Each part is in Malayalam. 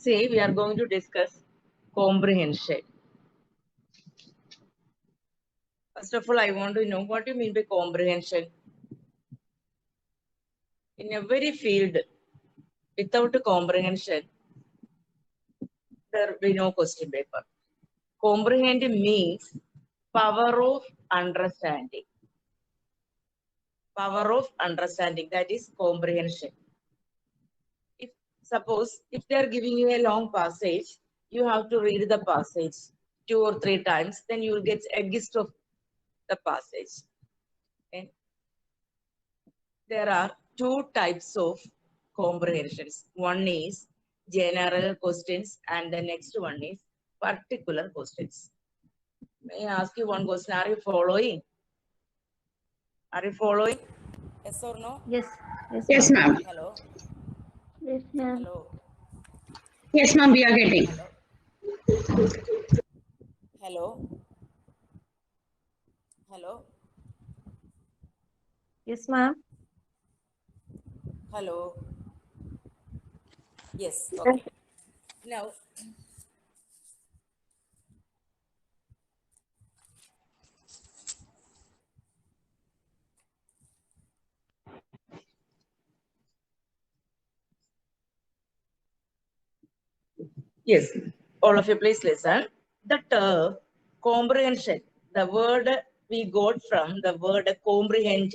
See, we are going to discuss comprehension. First of all, I want to know what you mean by comprehension. In every field, without comprehension, there will be no question paper. Comprehend means power of understanding. Power of understanding, that is comprehension. If suppose if they are giving you a long passage, you have to read the passage 2 or 3 times, then you will get a gist of the passage. Okay? There are 2 types of comprehensions. One is general questions and the next one is particular questions. May I ask you one question? Are you following? Are you following? Yes or no? Yes. Yes, ma'am. Hello? Yes, ma'am. Hello? Yes, ma'am, we are getting. Hello? Hello? Yes, ma'am. Hello? Yes, okay. Now, yes, all of you please listen. The term comprehension, the word we got from the word comprehend.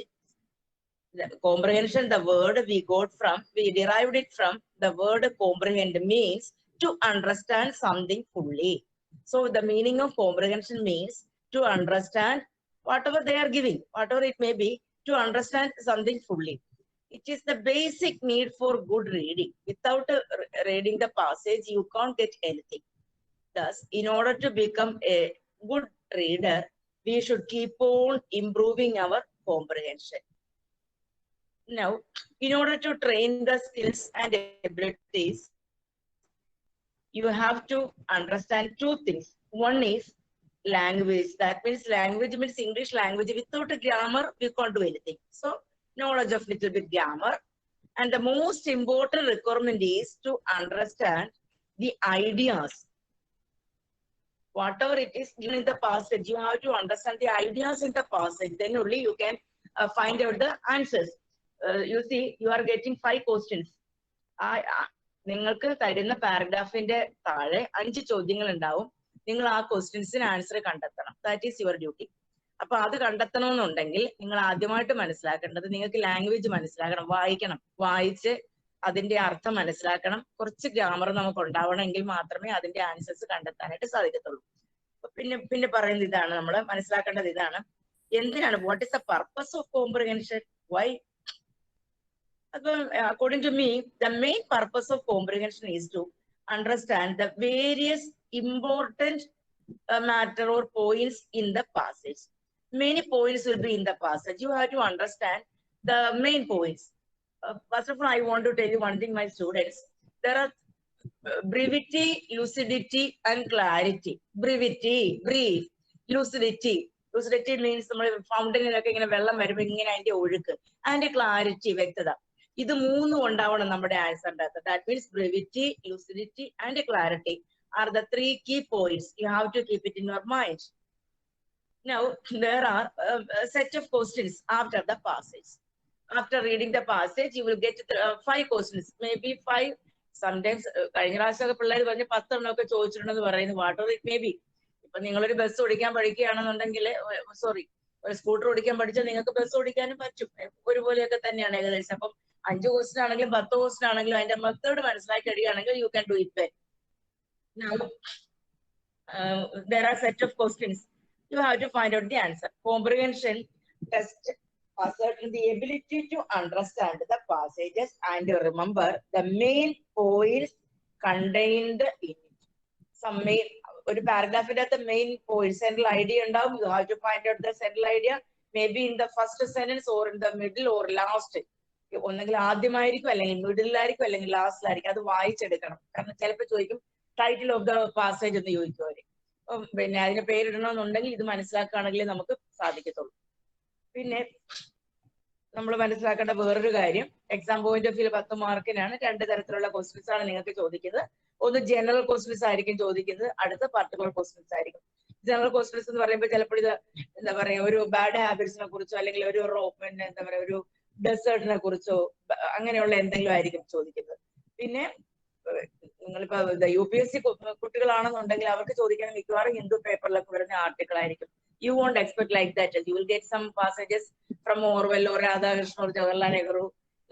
The comprehension, the word we derived it from the word comprehend means to understand something fully. So the meaning of comprehension means to understand whatever they are giving, whatever it may be, to understand something fully. It is the basic need for good reading. Without reading the passage, you can't get anything. Thus, in order to become a good reader, we should keep on improving our comprehension. Now, in order to train the skills and abilities, you have to understand 2 things. One is language. That means language means English language. Without a grammar, we can't do anything. So, knowledge of little bit grammar. And the most important requirement is to understand the ideas. Whatever it is given in the passage, you have to understand the ideas in the passage. Then only you can find out the answers. You see, you are getting 5 questions. നിങ്ങൾക്ക് തരുന്ന പാരഗ്രാഫിന്റെ താഴെ 5 ചോദ്യങ്ങൾ ഉണ്ടാവും. നിങ്ങൾ ആ ക്വസ്റ്റ്യൻസിന് ആൻസർ കണ്ടെത്തണം. That is your duty. അപ്പൊ അത് കണ്ടെത്തണമെന്നുണ്ടെങ്കിൽ നിങ്ങൾ ആദ്യമായിട്ട് മനസ്സിലാക്കേണ്ടത് നിങ്ങൾക്ക് ലാംഗ്വേജ് മനസ്സിലാക്കണം, വായിക്കണം, വായിച്ച് അതിന്റെ അർത്ഥം മനസ്സിലാക്കണം. കുറച്ച് ഗ്രാമർ നമുക്ക് ഉണ്ടാവണമെങ്കിൽ മാത്രമേ അതിന്റെ ആൻസേഴ്സ് കണ്ടെത്താനായിട്ട് സാധിക്കത്തുള്ളൂ. പിന്നെ പറയുന്നത് ഇതാണ്, നമ്മൾ മനസ്സിലാക്കേണ്ടത് ഇതാണ്, എന്തിനാണ്, what is the purpose of comprehension, why? According to me, the main purpose of comprehension is to understand the various important matter or points in the passage. Many points will be in the passage. You have to understand the main points. First of all, I want to tell you one thing, my students. There are brevity, lucidity, and clarity. Brevity, brief, lucidity. Lucidity means നമ്മൾ ഫൗണ്ടനിലൊക്കെ ഇങ്ങനെ വെള്ളം വരുമ്പോൾ ഇങ്ങനെ അതിന്റെ ഒഴുക്ക്, അതിന്റെ ക്ലാരിറ്റി, വ്യക്തത. ഇത് 3 ഉണ്ടാവണം നമ്മുടെ ആൻസറിന്റെ അകത്ത്. That means brevity, lucidity, and clarity are the 3 key points. You have to keep it in your mind. Now, there are a set of questions after the passage. After reading the passage, you will get 5 questions, maybe 5. Sometimes കഴിഞ്ഞ പ്രാവശ്യമൊക്കെ പിള്ളേർ പറഞ്ഞ് 10 എണ്ണമൊക്കെ ചോദിച്ചിട്ടുണ്ടെന്ന് പറയുന്നു. Water it may be. ഇപ്പൊ നിങ്ങളൊരു ബസ് ഓടിക്കാൻ പഠിക്കുകയാണെന്നുണ്ടെങ്കിൽ, സോറി, ഒരു സ്കൂട്ടർ ഓടിക്കാൻ പഠിച്ചാൽ നിങ്ങൾക്ക് ബസ് ഓടിക്കാനും പറ്റും. ഒരുപോലെയൊക്കെ തന്നെയാണ് ഏകദേശം. അപ്പം 5 ക്വസ്റ്റൻ ആണെങ്കിലും 10 ക്വസ്റ്റൻ ആണെങ്കിലും അതിന്റെ മെത്തേഡ് മനസ്സിലാക്കി കഴിയുകയാണെങ്കിൽ you can do it well. Now, there are set of questions. You have to find out the answer. Comprehension test ascertain the ability to understand the passages and remember the main points contained in it. Some main, ഒരു പാരഗ്രാഫിന്റെ അകത്ത് മെയിൻ പോയിന്റ്, സെൻട്രൽ ഐഡിയ ഉണ്ടാവും. You have to find out the central idea, maybe in the first sentence or in the middle or last. ഒന്നെങ്കിൽ ആദ്യമായിരിക്കും, അല്ലെങ്കിൽ മിഡിലായിരിക്കും, അല്ലെങ്കിൽ ലാസ്റ്റിലായിരിക്കും. അത് വായിച്ചെടുക്കണം. കാരണം ചിലപ്പോൾ ചോദിക്കും ടൈറ്റിൽ ഓഫ് ദ പാസേജ് എന്ന് ചോദിക്കും അവര്. പിന്നെ അതിന് പേരിടണമെന്നുണ്ടെങ്കിൽ ഇത് മനസ്സിലാക്കുകയാണെങ്കിൽ നമുക്ക് സാധിക്കത്തുള്ളൂ. പിന്നെ നമ്മൾ മനസ്സിലാക്കേണ്ട വേറൊരു കാര്യം, എക്സാം പോയിന്റ് ഓഫ് വ്യൂ 10 മാർക്കിനാണ് 2 തരത്തിലുള്ള ക്വസ്റ്റ്യൻസ് ആണ് നിങ്ങൾക്ക് ചോദിക്കുന്നത്. ഒന്ന് ജനറൽ ക്വസ്റ്റ്യൻസ് ആയിരിക്കും ചോദിക്കുന്നത്, അടുത്ത പർട്ടിക്കുലർ ക്വസ്റ്റ്യൻസ് ആയിരിക്കും. ജനറൽ ക്വസ്റ്റ്യൻസ് എന്ന് പറയുമ്പോൾ ചിലപ്പോൾ ഇത് എന്താ പറയാ ഒരു ബാഡ് ഹാബിറ്റ്സിനെ കുറിച്ചോ അല്ലെങ്കിൽ ഒരു പിന്നെ എന്താ പറയാ ഒരു ഡെസേർട്ടിനെ കുറിച്ചോ അങ്ങനെയുള്ള എന്തെങ്കിലും ആയിരിക്കും ചോദിക്കുന്നത്. പിന്നെ നിങ്ങളിപ്പോ UPSC കുട്ടികളാണെന്നുണ്ടെങ്കിൽ അവർക്ക് ചോദിക്കാൻ മിക്കവാറും ഹിന്ദു പേപ്പറിലൊക്കെ വരുന്ന ആർട്ടിക്കിൾ ആയിരിക്കും. You won't expect like that. You will get some passages from Orwell or Radhakrishnan or Jawaharlal Nehru.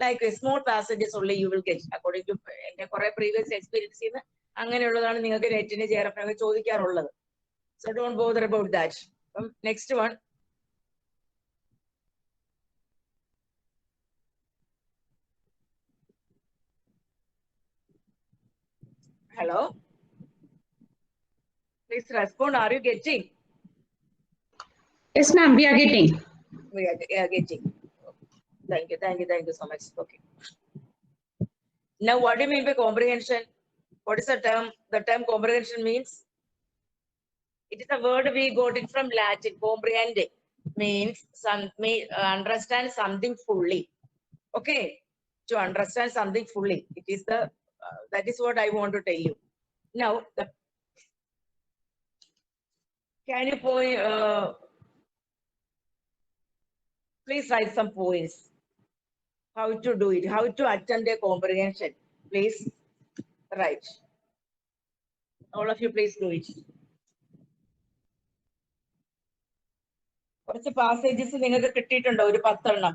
Like small passages only you will get. According to എന്റെ കുറെ previous experience ചെയ്യുന്ന അങ്ങനെയുള്ളതാണ് നിങ്ങൾക്ക് നെറ്റിന് ചേർന്നൊക്കെ ചോദിക്കാറുള്ളത്. So don't bother about that. Next one. Hello. Please respond. Are you getting? Yes, ma'am, we are getting. We are getting. Thank you so much. Okay. Now, what do you mean by comprehension? What is the term? The term comprehension means? It is a word we got it from Latin. Comprehend means understand something fully. Okay, to understand something fully. It is the that is what I want to tell you. Now, can you point? Please write some points. How to do it? How to attempt a comprehension? Please write. All of you, please do it. കുറച്ച് പാസേജസ് നിങ്ങൾക്ക് കിട്ടിയിട്ടുണ്ടോ? ഒരു 10 എണ്ണം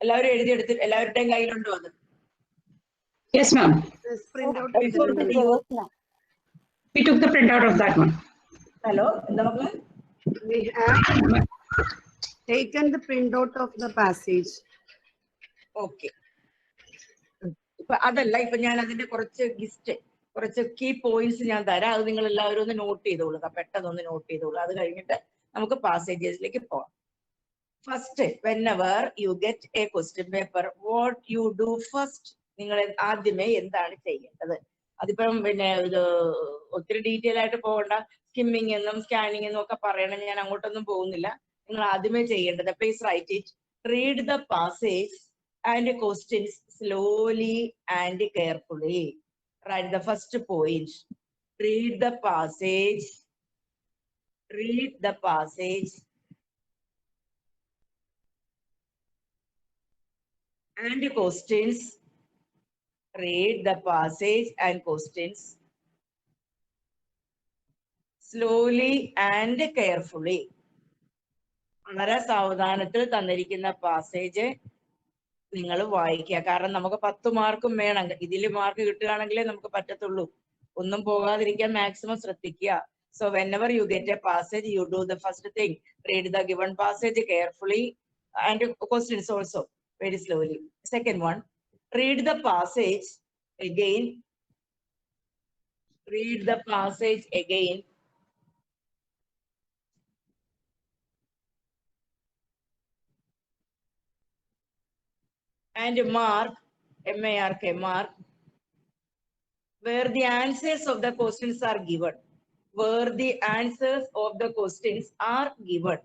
എല്ലാവരും എഴുതിയെടുത്തിട്ട് എല്ലാവരുടെയും കയ്യിലുണ്ടോ അത്? Yes, ma'am. We took the printout of that one. Hello, എന്താ മക്കളെ? We have taken the printout of the passage. Okay. ഇപ്പൊ അതല്ല, ഇപ്പൊ ഞാൻ അതിന്റെ കുറച്ച് കീ പോയിന്റ്സ് ഞാൻ തരാം. അത് നിങ്ങൾ എല്ലാവരും ഒന്ന് നോട്ട് ചെയ്തോളുക, പെട്ടെന്ന് നോട്ട് ചെയ്തോളുക. അത് കഴിഞ്ഞിട്ട് നമുക്ക് പാസേജസിലേക്ക് പോവാം. First, whenever you get a question paper, what you do first? നിങ്ങൾ ആദ്യമേ എന്താണ് ചെയ്യേണ്ടത്? അതിപ്പം പിന്നെ ഇത് ഒത്തിരി ഡീറ്റെയിൽ ആയിട്ട് പോകണ്ട, സ്കിമ്മിങ് എന്നും സ്കാനിങ് എന്നും ഒക്കെ പറയണം. ഞാൻ അങ്ങോട്ടൊന്നും പോകുന്നില്ല. നിങ്ങൾ ആദ്യമേ ചെയ്യേണ്ടത്, please write it. Read the passage and questions slowly and carefully. Write the first point. Read the passage. Read the passage and questions. Read the passage and questions slowly and carefully. വളരെ സാവധാനത്തിൽ തന്നിരിക്കുന്ന പാസേജ് നിങ്ങൾ വായിക്കുക. കാരണം നമുക്ക് 10 മാർക്കും വേണം. ഇതിൽ മാർക്ക് കിട്ടുകയാണെങ്കിലേ നമുക്ക് പറ്റത്തുള്ളൂ. ഒന്നും പോകാതിരിക്കാൻ മാക്സിമം ശ്രദ്ധിക്കുക. So whenever you get a passage, you do the first thing. Read the given passage carefully and questions also very slowly. Second one, read the passage again. Read the passage again. And mark, M-A-R-K, mark, where the answers of the questions are given. Where the answers of the questions are given.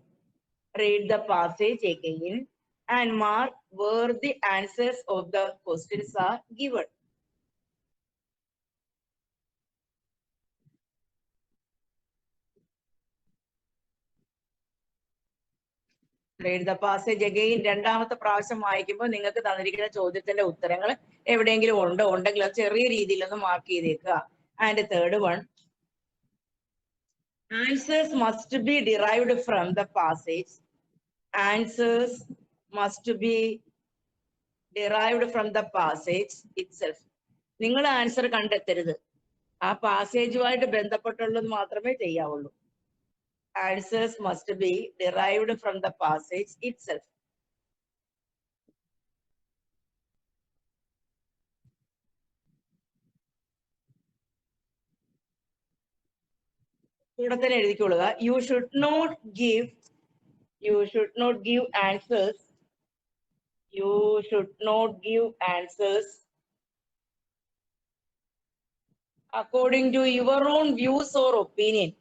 Read the passage again and mark where the answers of the questions are given. Read the passage again. രണ്ടാമത്തെ പ്രാവശ്യം വായിക്കുമ്പോൾ നിങ്ങൾക്ക് തന്നിരിക്കുന്ന ചോദ്യത്തിന്റെ ഉത്തരങ്ങൾ എവിടെയെങ്കിലും ഉണ്ടെങ്കിൽ അത് ചെറിയ രീതിയിലൊന്ന് മാർക്ക് ചെയ്തേക്കുക. And third one, answers must be derived from the passage. Answers must be derived from the passage itself. നിങ്ങൾ ആൻസർ കണ്ടെത്തരുത്, ആ പാസേജുമായിട്ട് ബന്ധപ്പെട്ടുള്ളത് മാത്രമേ ചെയ്യാവുള്ളൂ. Answers must be derived from the passage itself. കൂടെ തന്നെ എഴുതിക്കൊള്ളുക. You should not give answers. You should not give answers according to your own views or opinion.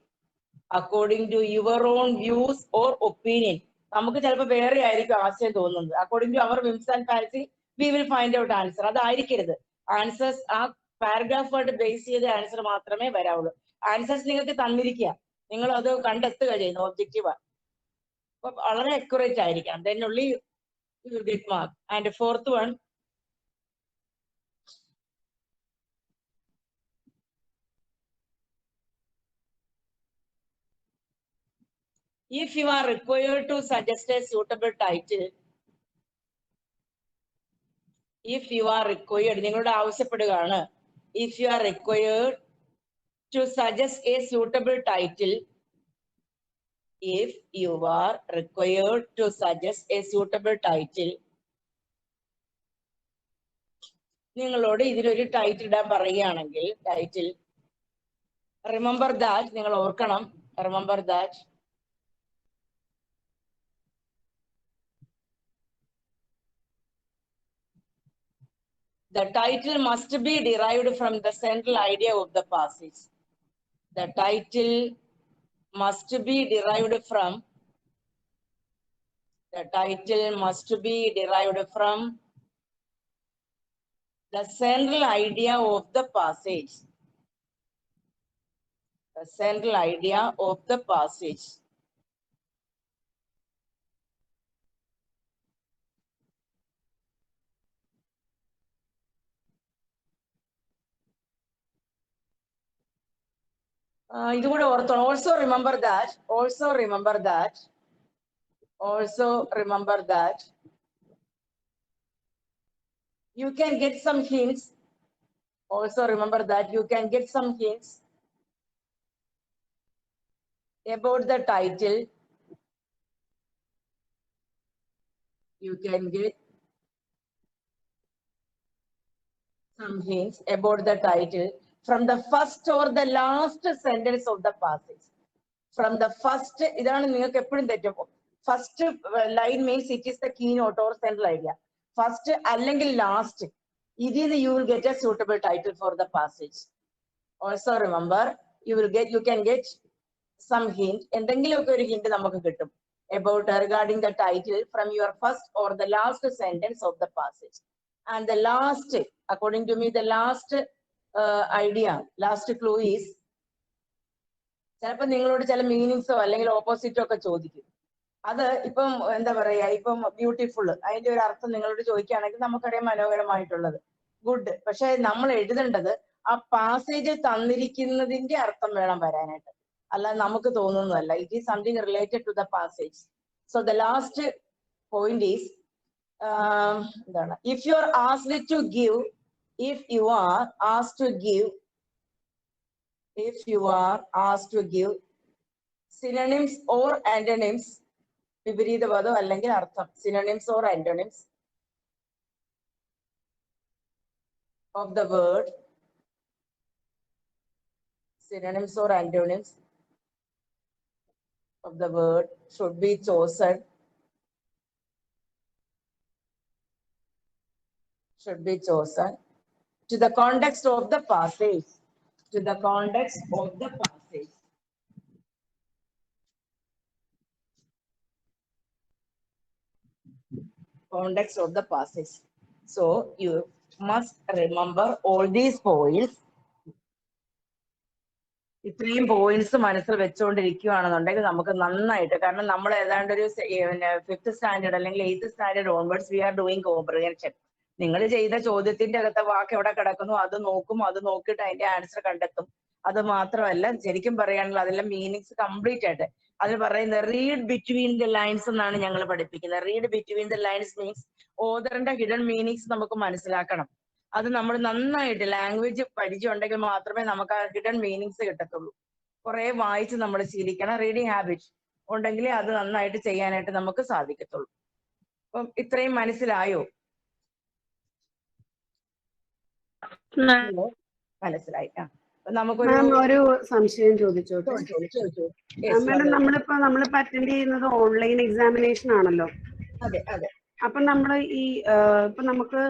According to your own views or opinion. നമുക്ക് ചിലപ്പോൾ വേറെ ആയിരിക്കും ആശയം തോന്നുന്നത്. According to our whims and fancy we will find out answer. അതായിരിക്കരുത്. ആൻസേഴ്സ് ആ പാരഗ്രാഫായിട്ട് ബേസ് ചെയ്ത ആൻസർ മാത്രമേ വരാവുള്ളൂ. ആൻസേഴ്സ് നിങ്ങൾക്ക് തന്നിരിക്കുക, നിങ്ങൾ അത് കണ്ടെത്തുക ചെയ്യുന്നു ഒബ്ജക്റ്റീവ്. അപ്പൊ വളരെ അക്യുറേറ്റ് ആയിരിക്കണം. then only you will get mark. And fourth one, if you are required to suggest a suitable title, if you are required, നിങ്ങളോട് ആവശ്യപ്പെടുകയാണ്, if you are required to suggest a suitable title, if you are required to suggest a suitable title, നിങ്ങളോട് ഇതിലൊരു ടൈറ്റിൽ ഇടാൻ പറയുകയാണെങ്കിൽ ടൈറ്റിൽ, റിമെമ്പർ ദാറ്റ്, നിങ്ങൾ ഓർക്കണം, remember that the title must be derived from the central idea of the passage. The title must be derived from, the title must be derived from the central idea of the passage. The central idea of the passage. ഇതുകൂടെ ഓർത്തോണം. Also remember that, also remember that, also remember that you can get some hints. Also remember that you can get some hints about the title. You can get some hints about the title from the first or the last sentence of the passage. From the first, ഇതാണ് നിങ്ങൾക്ക് എപ്പോഴും തെറ്റും. First line means it is the keynote or central idea. First അല്ലെങ്കിൽ last, ഇതിന് you will get a suitable title for the passage. Also remember, you can get some hint, എന്തെങ്കിലുമൊക്കെ ഒരു hint നമുക്ക് കിട്ടും about regarding the title from your first or the last sentence of the passage. And the last, according to me, the last idea, last clue is, ചിലപ്പോൾ നിങ്ങളോട് ചില മീനിങ്സോ അല്ലെങ്കിൽ ഓപ്പോസിറ്റോ ഒക്കെ ചോദിക്കും. അത് ഇപ്പം എന്താ പറയാ, ഇപ്പം ബ്യൂട്ടിഫുൾ, അതിന്റെ ഒരു അർത്ഥം നിങ്ങളോട് ചോദിക്കുകയാണെങ്കിൽ നമുക്കറിയാം മനോഹരമായിട്ടുള്ളത്, ഗുഡ്. പക്ഷെ നമ്മൾ എഴുതേണ്ടത് ആ പാസേജ് തന്നിരിക്കുന്നതിന്റെ അർത്ഥം വേണം വരാനായിട്ട്, അല്ലാതെ നമുക്ക് തോന്നുന്നതല്ല. It is something related to the passage. So the last point is എന്താണ്, if you are asked to give, if you are asked to give, if you are asked to give synonyms or antonyms, വിപരീത പദം അല്ലെങ്കിൽ അർത്ഥം, synonyms or antonyms of the word, synonyms or antonyms of the word should be chosen, should be chosen to the context of the passage, to the context of the passage. Context of the passage. So you must remember all these points. ഇത്രയും പോയിന്റ്സ് മനസ്സിൽ വെച്ചുകൊണ്ടിരിക്കുകയാണെന്നുണ്ടെങ്കിൽ നമുക്ക് നന്നായിട്ട്, കാരണം നമ്മൾ ഏതാണ്ട് ഒരു 5th സ്റ്റാൻഡേർഡ് അല്ലെങ്കിൽ 8th standard onwards we are doing comprehension. നിങ്ങൾ ചെയ്ത ചോദ്യത്തിന്റെ അകത്തെ വാക്ക് എവിടെ കിടക്കുന്നു അത് നോക്കും, അത് നോക്കിയിട്ട് അതിന്റെ ആൻസർ കണ്ടെത്തും. അത് മാത്രമല്ല, ശരിക്കും പറയുകയാണെങ്കിൽ അതെല്ലാം മീനിങ്സ് കംപ്ലീറ്റ് ആയിട്ട് അതിന് പറയുന്നത് റീഡ് ബിറ്റ്വീൻ ദ ലൈൻസ് എന്നാണ് ഞങ്ങൾ പഠിപ്പിക്കുന്നത്. Read between the lines means ഓതറിന്റെ ഹിഡൻ മീനിങ്സ് നമുക്ക് മനസ്സിലാക്കണം. അത് നമ്മൾ നന്നായിട്ട് ലാംഗ്വേജ് പരിചയമുണ്ടെങ്കിൽ മാത്രമേ നമുക്ക് ആ ഹിഡൻ മീനിങ്സ് കിട്ടത്തുള്ളൂ. കുറെ വായിച്ച് നമ്മൾ ശീലിക്കണം. റീഡിങ് ഹാബിറ്റ് ഉണ്ടെങ്കിലേ അത് നന്നായിട്ട് ചെയ്യാനായിട്ട് നമുക്ക് സാധിക്കത്തുള്ളൂ. അപ്പം ഇത്രയും മനസ്സിലായോ? മനസ്സിലായി. ഒരു സംശയം ചോദിച്ചോട്ടെ മാഡം. നമ്മളിപ്പോ അറ്റൻഡ് ചെയ്യുന്നത് ഓൺലൈൻ എക്സാമിനേഷൻ ആണല്ലോ. അതെ അതെ. അപ്പൊ നമ്മൾ ഈ ഇപ്പൊ നമുക്ക്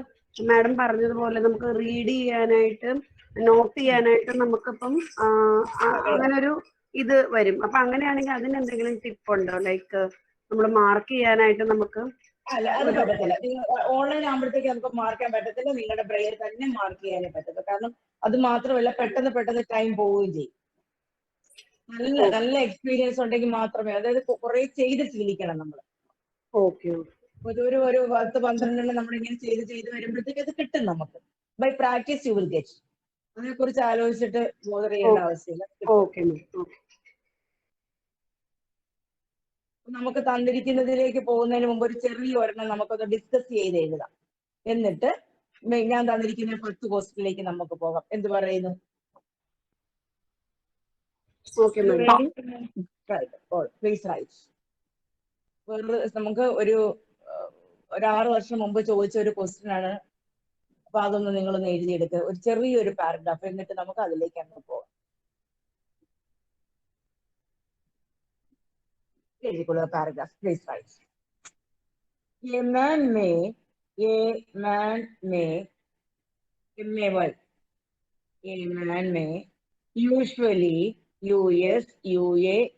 മാഡം പറഞ്ഞതുപോലെ നമുക്ക് റീഡ് ചെയ്യാനായിട്ട് നോട്ട് ചെയ്യാനായിട്ട് നമുക്കിപ്പം അങ്ങനെ ഒരു ഇത് വരും. അപ്പൊ അങ്ങനെയാണെങ്കിൽ അതിന് എന്തെങ്കിലും ടിപ്പ് ഉണ്ടോ? ലൈക്ക് നമ്മൾ മാർക്ക് ചെയ്യാനായിട്ട് നമുക്ക് അല്ല അത് പറ്റത്തില്ല. ഓൺലൈൻ ആകുമ്പോഴത്തേക്ക് നമുക്ക് മാർക്ക് ചെയ്യാൻ പറ്റത്തില്ല. നിങ്ങളുടെ ബ്രെയിൽ തന്നെ മാർക്ക് ചെയ്യാനേ പറ്റത്തുള്ളൂ. കാരണം അത് മാത്രമല്ല പെട്ടെന്ന് ടൈം പോവുകയും ചെയ്യും. നല്ല എക്സ്പീരിയൻസ് ഉണ്ടെങ്കിൽ മാത്രമേ, അതായത് കുറെ ചെയ്ത് ശീലിക്കണം നമ്മൾ. ഓക്കെ ഒരു 10-12 നമ്മൾ ഇങ്ങനെ ചെയ്ത് വരുമ്പോഴത്തേക്ക് അത് കിട്ടും നമുക്ക്. By practice you will get. അതിനെ കുറിച്ച് ആലോചിച്ചിട്ട് ബോധർ ചെയ്യേണ്ട ആവശ്യമില്ല. ഓക്കെ. നമുക്ക് തന്നിരിക്കുന്നതിലേക്ക് പോകുന്നതിന് മുമ്പ് ഒരു ചെറിയ ഒരെണ്ണം നമുക്കൊന്ന് ഡിസ്കസ് ചെയ്ത് എഴുതാം. എന്നിട്ട് ഞാൻ തന്നിരിക്കുന്ന 10 ക്വസ്റ്റ്യനിലേക്ക് നമുക്ക് പോകാം. എന്ത് പറയുന്നു? Please write. നമുക്ക് ഒരു 6 വർഷം മുമ്പ് ചോദിച്ച ഒരു ക്വസ്റ്റ്യൻ ആണ്. അപ്പൊ അതൊന്ന് നിങ്ങളൊന്ന് എഴുതിയെടുക്കുക, ഒരു ചെറിയൊരു പാരഗ്രാഫ്. എന്നിട്ട് നമുക്ക് അതിലേക്ക് അങ്ങ് പോകാം. എഴുതിക്കൊള്ളുക paragraph. Please write. A man usually USUALLY.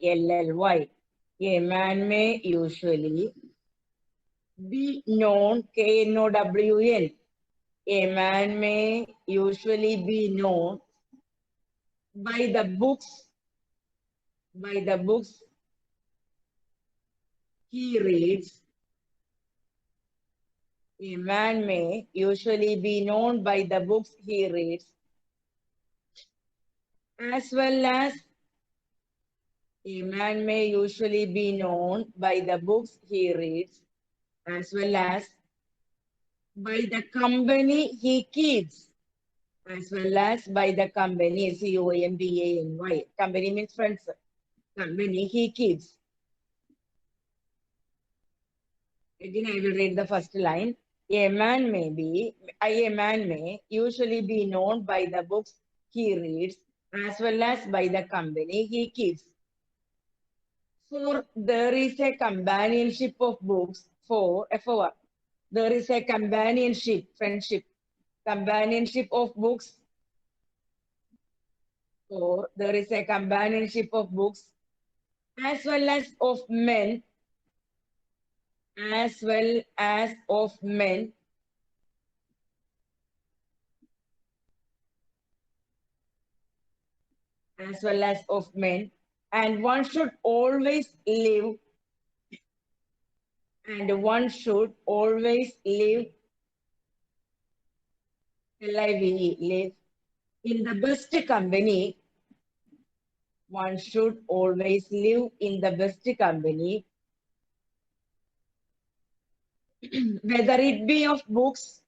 A man may usually be known KNOWN. A man may usually be known by the books he reads. A man may usually be known by the books he reads, as well as a man may usually be known by the books he reads, as well as by the company he keeps, as well as by the company, COMPANY. Company means friends. Company he keeps. Again, I will read the first line. A man may usually be known by the books he reads, as well as by the company he keeps. For there is a companionship of books. There is a friendship, companionship of books. For there is a companionship of books, as well as of men. As well as of men, and one should always live, live in the best company. One should always live in the best company, whether it be of books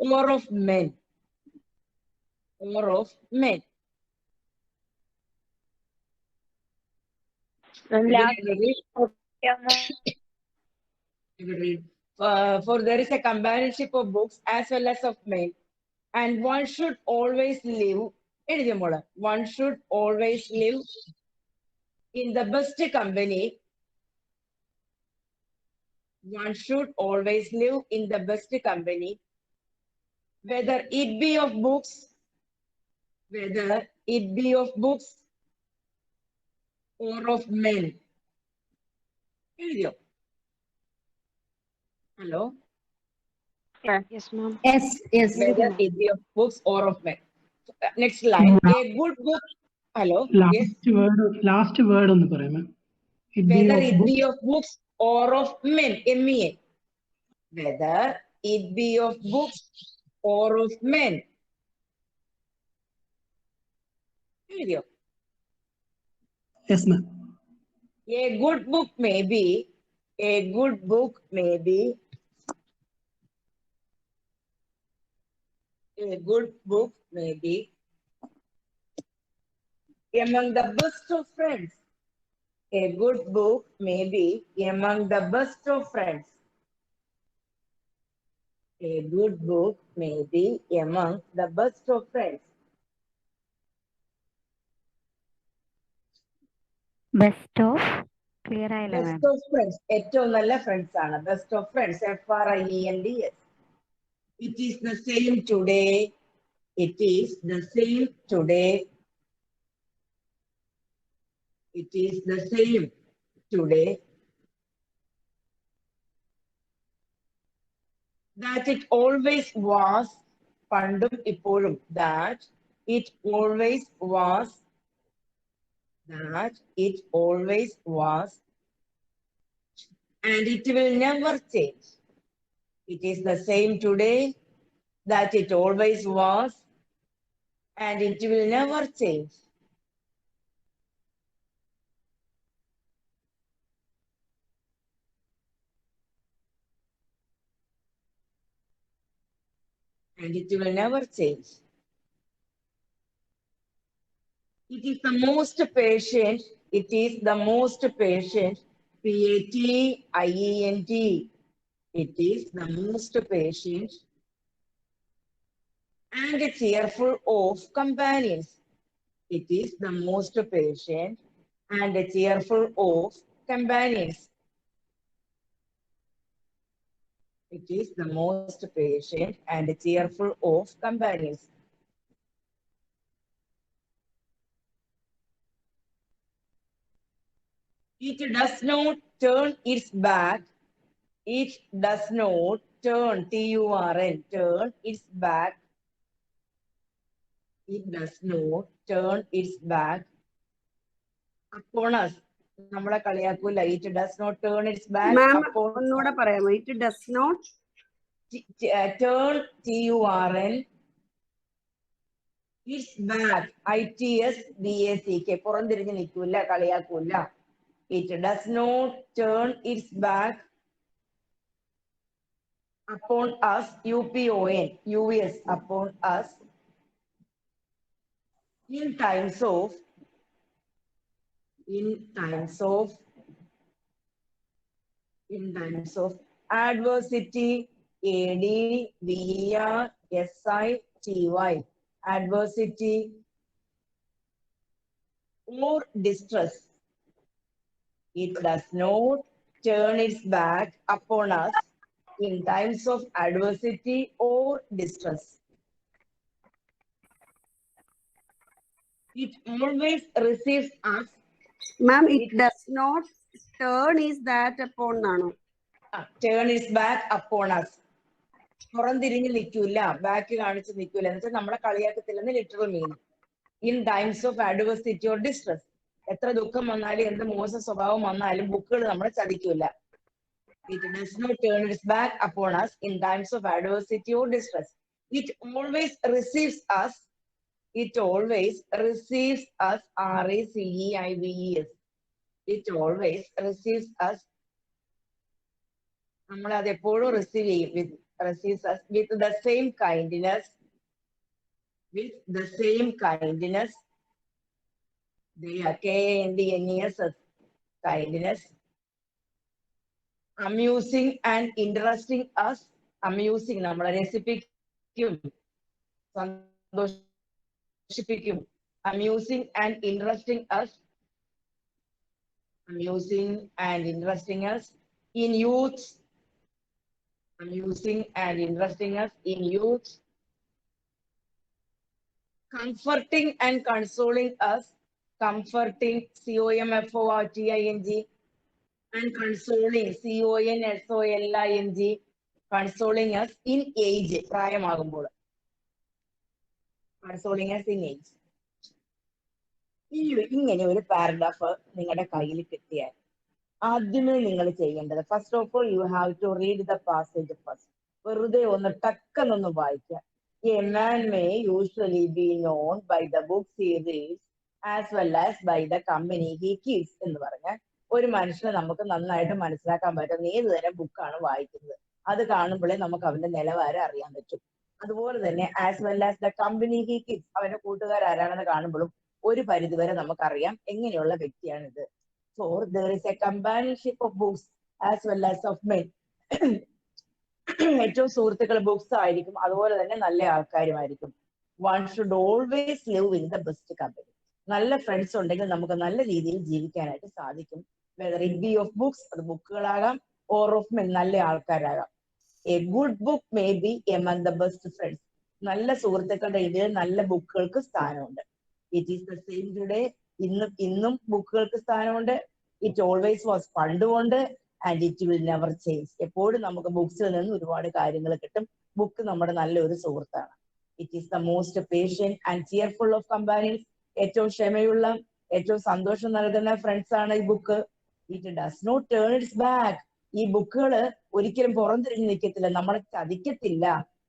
or of men. For there is a companionship of books as well as of men, and one should always live. One should always live in the best company. One should always live in the best company, whether it be of books or of men. Hello? Yes, ma'am. Yes. Whether it be of books or of men. Next line. A good book. Hello? Yes. Last word on the paragraph. Whether it be of books or of men. MEN. Whether it be of books or of men. Yes, ma'am. A good book may be among the best of friends. A good book may be among the best of friends. A good book may be among the best of friends. Best of clear ആയില്ല മാം. Best of friends. ഏറ്റവും നല്ല ഫ്രണ്ട്സ് ആണ്. Best of friends. FRIENDS. It is the same today. It is the same today. It is the same today that it always was. Pandum ipolum. That it always was. That it always was. And it will never change. It is the same today that it always was. And it will never change. And it will never change. It is the most patient. It is the most patient. P-A-T-I-E-N-T. It is the most patient and cheerful of companions. It is the most patient and cheerful of companions. It is the most patient and cheerful of companions. It does not turn its back. It does not turn, T-U-R-N, turn its back. It does not turn its back upon us. നമ്മളെ കളിയാക്കൂല. It does not turn its back ma'am upon ഒന്നുകൂടെ പറയാമോ? It does not turn, T-U-R-N, its back, I-T-S-B-A-C-K. പുറംതിരിഞ്ഞ് നിൽക്കൂല, കളിയാക്കൂല. It does not turn its back upon us, U-P-O-N, U-S, upon us, in times of adversity, A-D-V-E-R-S-I-T-Y, adversity or distress. It does not turn its back upon us in times of adversity or distress. It always receives us. Ma'am it does not turn is that upon എന്നാണോ? Turn its back upon us. പുറംതിരിഞ്ഞ് നിൽക്കൂല, ബാക്ക് കാണിച്ച് നിൽക്കൂല എന്ന് വെച്ചാൽ നമ്മളെ കളിയാക്കത്തില്ലെന്ന് literal meaning. In times of adversity or distress. എത്ര ദുഃഖം വന്നാലും എന്ത് മോശം സ്വഭാവം വന്നാലും ബുക്കുകൾ നമ്മളെ ചതിക്കൂല. It does not turn its back upon us in times of adversity or distress. It always receives us. It always receives us. R-A-C-E-I-V-E-S. It always receives us. നമ്മൾ അത് എപ്പോഴും റിസീവ് ചെയ്യും. Receives us with the same kindness. With the same kindness. They are K-I-N-D-N-E-S-S. Kindness. Amusing and interesting us. Amusing നമ്മളെ രസിപ്പിക്കും, സന്തോഷിപ്പിക്കും. Amusing and interesting us. Amusing and interesting us in youth. Amusing and interesting us in youth. Comforting and consoling us. Comforting, C-O-M-F-O-R-T-I-N-G. And consoling, C-O-N-S-O-L-I-N-G. Consoling us in age. പ്രായമാകുമ്പോൾ. Consoling us in age. ഇങ്ങനെ ഒരു പാരഗ്രാഫ് നിങ്ങളുടെ കയ്യിൽ കിട്ടിയാൽ ആദ്യമേ നിങ്ങൾ ചെയ്യേണ്ടത്, first of all you have to read the passage first. വെറുതെ ഒന്ന് ടക്കെന്നൊന്ന് വായിക്കുക. A man may usually be known by the book series as well as by the company he keeps എന്ന് പറഞ്ഞാൽ ഒരു മനുഷ്യനെ നമുക്ക് നന്നായിട്ട് മനസ്സിലാക്കാൻ പറ്റുന്ന ഏത് തരം ബുക്കാണ് വായിക്കുന്നത്. അത് കാണുമ്പോഴേ നമുക്ക് അവന്റെ നിലവാരം അറിയാൻ പറ്റും. അതുപോലെ തന്നെ as well as the company he keeps, അവന്റെ കൂട്ടുകാരാരാണെന്ന് കാണുമ്പോഴും ഒരു പരിധിവരെ നമുക്കറിയാം എങ്ങനെയുള്ള വ്യക്തിയാണിത്. So there is a companionship of books as well as of men. ഏറ്റവും സുഹൃത്തുക്കൾ ബുക്സ് ആയിരിക്കും, അതുപോലെ തന്നെ നല്ല ആൾക്കാരുമായിരിക്കും. One should always live in the best company. നല്ല ഫ്രണ്ട്സ് ഉണ്ടെങ്കിൽ നമുക്ക് നല്ല രീതിയിൽ ജീവിക്കാനായിട്ട് സാധിക്കും. Whether it be of books, അത് ബുക്കുകളാകാം, or of men, നല്ല ആൾക്കാരാകാം. A good book may be among the best friends. നല്ല സുഹൃത്തുക്കളുടെ ഇടയിൽ നല്ല ബുക്കുകൾക്ക് സ്ഥാനമുണ്ട്. It is the same today. ഇന്നും ബുക്കുകൾക്ക് സ്ഥാനമുണ്ട്. ഇറ്റ് ഓൾവേസ് വാസ് പണ്ടുകൊണ്ട് and it will never change. എപ്പോഴും നമുക്ക് ബുക്സിൽ നിന്ന് ഒരുപാട് കാര്യങ്ങൾ കിട്ടും. ബുക്ക് നമ്മുടെ നല്ലൊരു സുഹൃത്താണ്. It is the most patient and cheerful of companions. ഏറ്റവും ക്ഷമയുള്ള, ഏറ്റവും സന്തോഷം നൽകുന്ന ഫ്രണ്ട്സ് ആണ് ഈ book. It does not turn its back. ഈ ബുക്കുകൾ ഒരിക്കലും പുറംതിരിഞ്ഞ് നിൽക്കത്തില്ല, നമ്മളെ ചതിക്കത്തില്ല.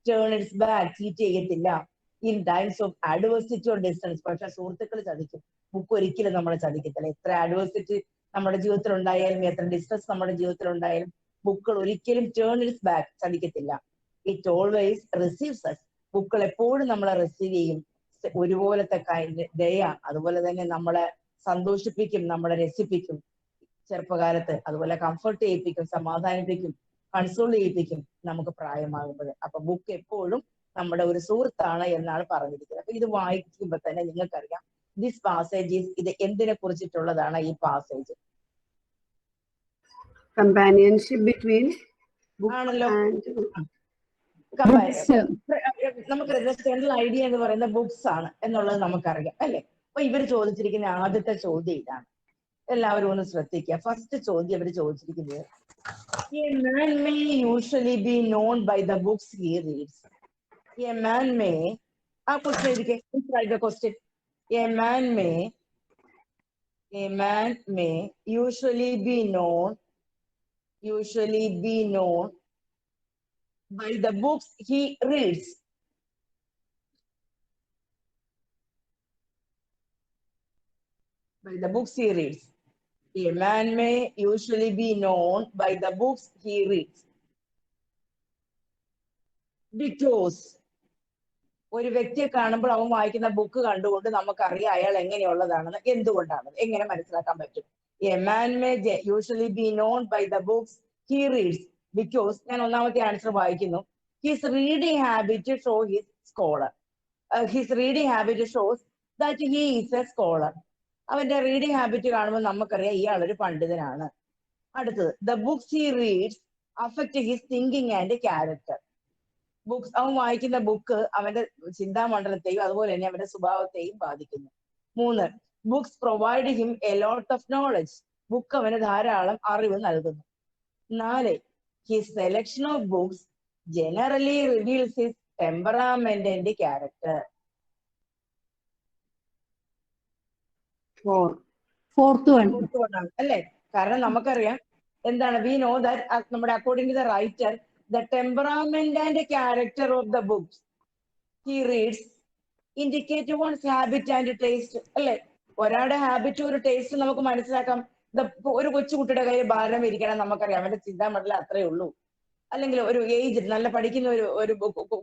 ടേൺ ഇറ്റ്സ് ബാക്ക്, ചീറ്റ് ചെയ്യത്തില്ല. In times of adversity or distance. പക്ഷെ സുഹൃത്തുക്കൾ ചതിക്കും, ബുക്ക് ഒരിക്കലും നമ്മളെ ചതിക്കത്തില്ല. എത്ര അഡ്വേഴ്സിറ്റി നമ്മുടെ ജീവിതത്തിൽ ഉണ്ടായാലും, എത്ര ഡിസ്റ്റൻസ് നമ്മുടെ ജീവിതത്തിൽ ഉണ്ടായാലും, ബുക്കുകൾ ഒരിക്കലും ടേൺ ഇറ്റ്സ് ബാക്ക്, ചതിക്കത്തില്ല. It always receives us. ബുക്കുകൾ എപ്പോഴും നമ്മളെ റിസീവ് ചെയ്യും. ഒരുപോലത്തെ ദയ, അതുപോലെ തന്നെ നമ്മളെ സന്തോഷിപ്പിക്കും, നമ്മളെ രസിപ്പിക്കും ചെറുപ്പകാലത്ത്, അതുപോലെ കംഫർട്ട് ചെയ്യിപ്പിക്കും, സമാധാനിപ്പിക്കും, കൺസോൾ ചെയ്യിപ്പിക്കും നമുക്ക് പ്രായമാകുമ്പോൾ. അപ്പൊ ബുക്ക് എപ്പോഴും നമ്മുടെ ഒരു സുഹൃത്താണ് എന്നാണ് പറഞ്ഞിരിക്കുന്നത്. അപ്പൊ ഇത് വായിക്കുമ്പോൾ തന്നെ നിങ്ങൾക്കറിയാം ദിസ് പാസേജ് ഇത് എന്തിനെ കുറിച്ചിട്ടുള്ളതാണ് ഈ പാസേജ്. കമ്പാനിയൻഷിപ്പ് ബിറ്റ്വീൻ ആണല്ലോ. നമുക്ക് ജനറൽ ഐഡിയ എന്ന് പറയുന്ന ബുക്സ് ആണ് എന്നുള്ളത് നമുക്കറിയാം അല്ലെ. അപ്പൊ ഇവർ ചോദിച്ചിരിക്കുന്ന ആദ്യത്തെ ചോദ്യം ഇതാണ്. എല്ലാവരും ഒന്ന് ശ്രദ്ധിക്കുക. ഫസ്റ്റ് ചോദ്യം അവർ ചോദിച്ചിരിക്കുന്നത്, A man may usually be known by the books he reads. A man may, ആ question എഴുതിക്കേ, the question. A man may usually be known by the books he reads. By the books he reads. A man may usually be known by the books he reads. Because ഒരു വ്യക്തിയെ കാണുമ്പോൾ അവൻ വായിക്കുന്ന ബുക്ക് കണ്ടുകൊണ്ട് നമുക്കറിയാം അയാൾ എങ്ങനെയുള്ളതാണെന്ന്. എന്തുകൊണ്ടാണ്, എങ്ങനെ മനസ്സിലാക്കാൻ പറ്റും? A man may usually be known by the books he reads because, ഞാൻ ഒന്നാമത്തെ ആൻസർ വായിക്കുന്നു, his reading habit shows his scholar. His reading habit shows that he is a scholar. അവന്റെ റീഡിങ് ഹാബിറ്റ് കാണുമ്പോൾ നമുക്കറിയാം ഇയാളൊരു പണ്ഡിതനാണ്. അടുത്തത്, the books he reads affect his thinking and character. Books, അവൻ വായിക്കുന്ന ബുക്ക് അവന്റെ ചിന്താമണ്ഡലത്തെയും അതുപോലെ തന്നെ അവന്റെ സ്വഭാവത്തെയും ബാധിക്കുന്നു. 3, books provide him a lot of knowledge. Book അവന് ധാരാളം അറിവ് നൽകുന്നു. 4, his selection of books generally reveals his temperament and character. Fourth one അല്ലെ. കാരണം നമുക്കറിയാം എന്താണ്, വി നോ ദാറ്റ് നമ്മുടെ according to the writer the temperament and character of the books he reads indicate one's habit and taste. അല്ലെ, ഒരാളുടെ ഹാബിറ്റ് ഒരു ടേസ്റ്റ് നമുക്ക് മനസ്സിലാക്കാം. ഒരു കൊച്ചുകുട്ടിയുടെ കയ്യിൽ ഭാരം ഇരിക്കണം, നമുക്കറിയാം അവന്റെ ചിന്താമണ്ഡലം അത്രേ ഉള്ളൂ. അല്ലെങ്കിൽ ഒരു ഏജ് നല്ല പഠിക്കുന്ന ഒരു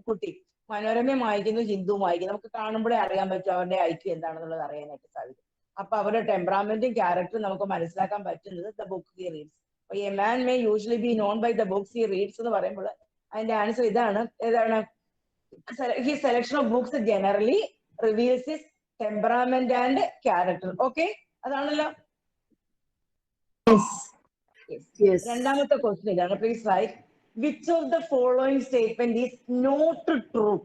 കുട്ടി മനോരമയും വായിക്കുന്നു, ഹിന്ദുവും വായിക്കുന്നു, നമുക്ക് കാണുമ്പോഴേ അറിയാൻ പറ്റും അവരുടെ ഐക്യം എന്താണെന്നുള്ളത് അറിയാനായിട്ട് സാധിക്കും. അപ്പൊ അവരുടെ ടെമ്പറാമെന്റും ക്യാരക്ടറും നമുക്ക് മനസ്സിലാക്കാൻ പറ്റുന്നത് the book he reads. A man may usually be known by the books he reads എന്ന് പറയുമ്പോൾ അതിന്റെ ആൻസർ ഇതാണ്. ഏതാണ്? His selection of books generally reveals his temperament and character. Okay, അതാണല്ലോ. Yes. രണ്ടാമത്തെ ക്വസ്റ്റ്യൻ ഇതാണ്. Please write, which of the following statement is not true?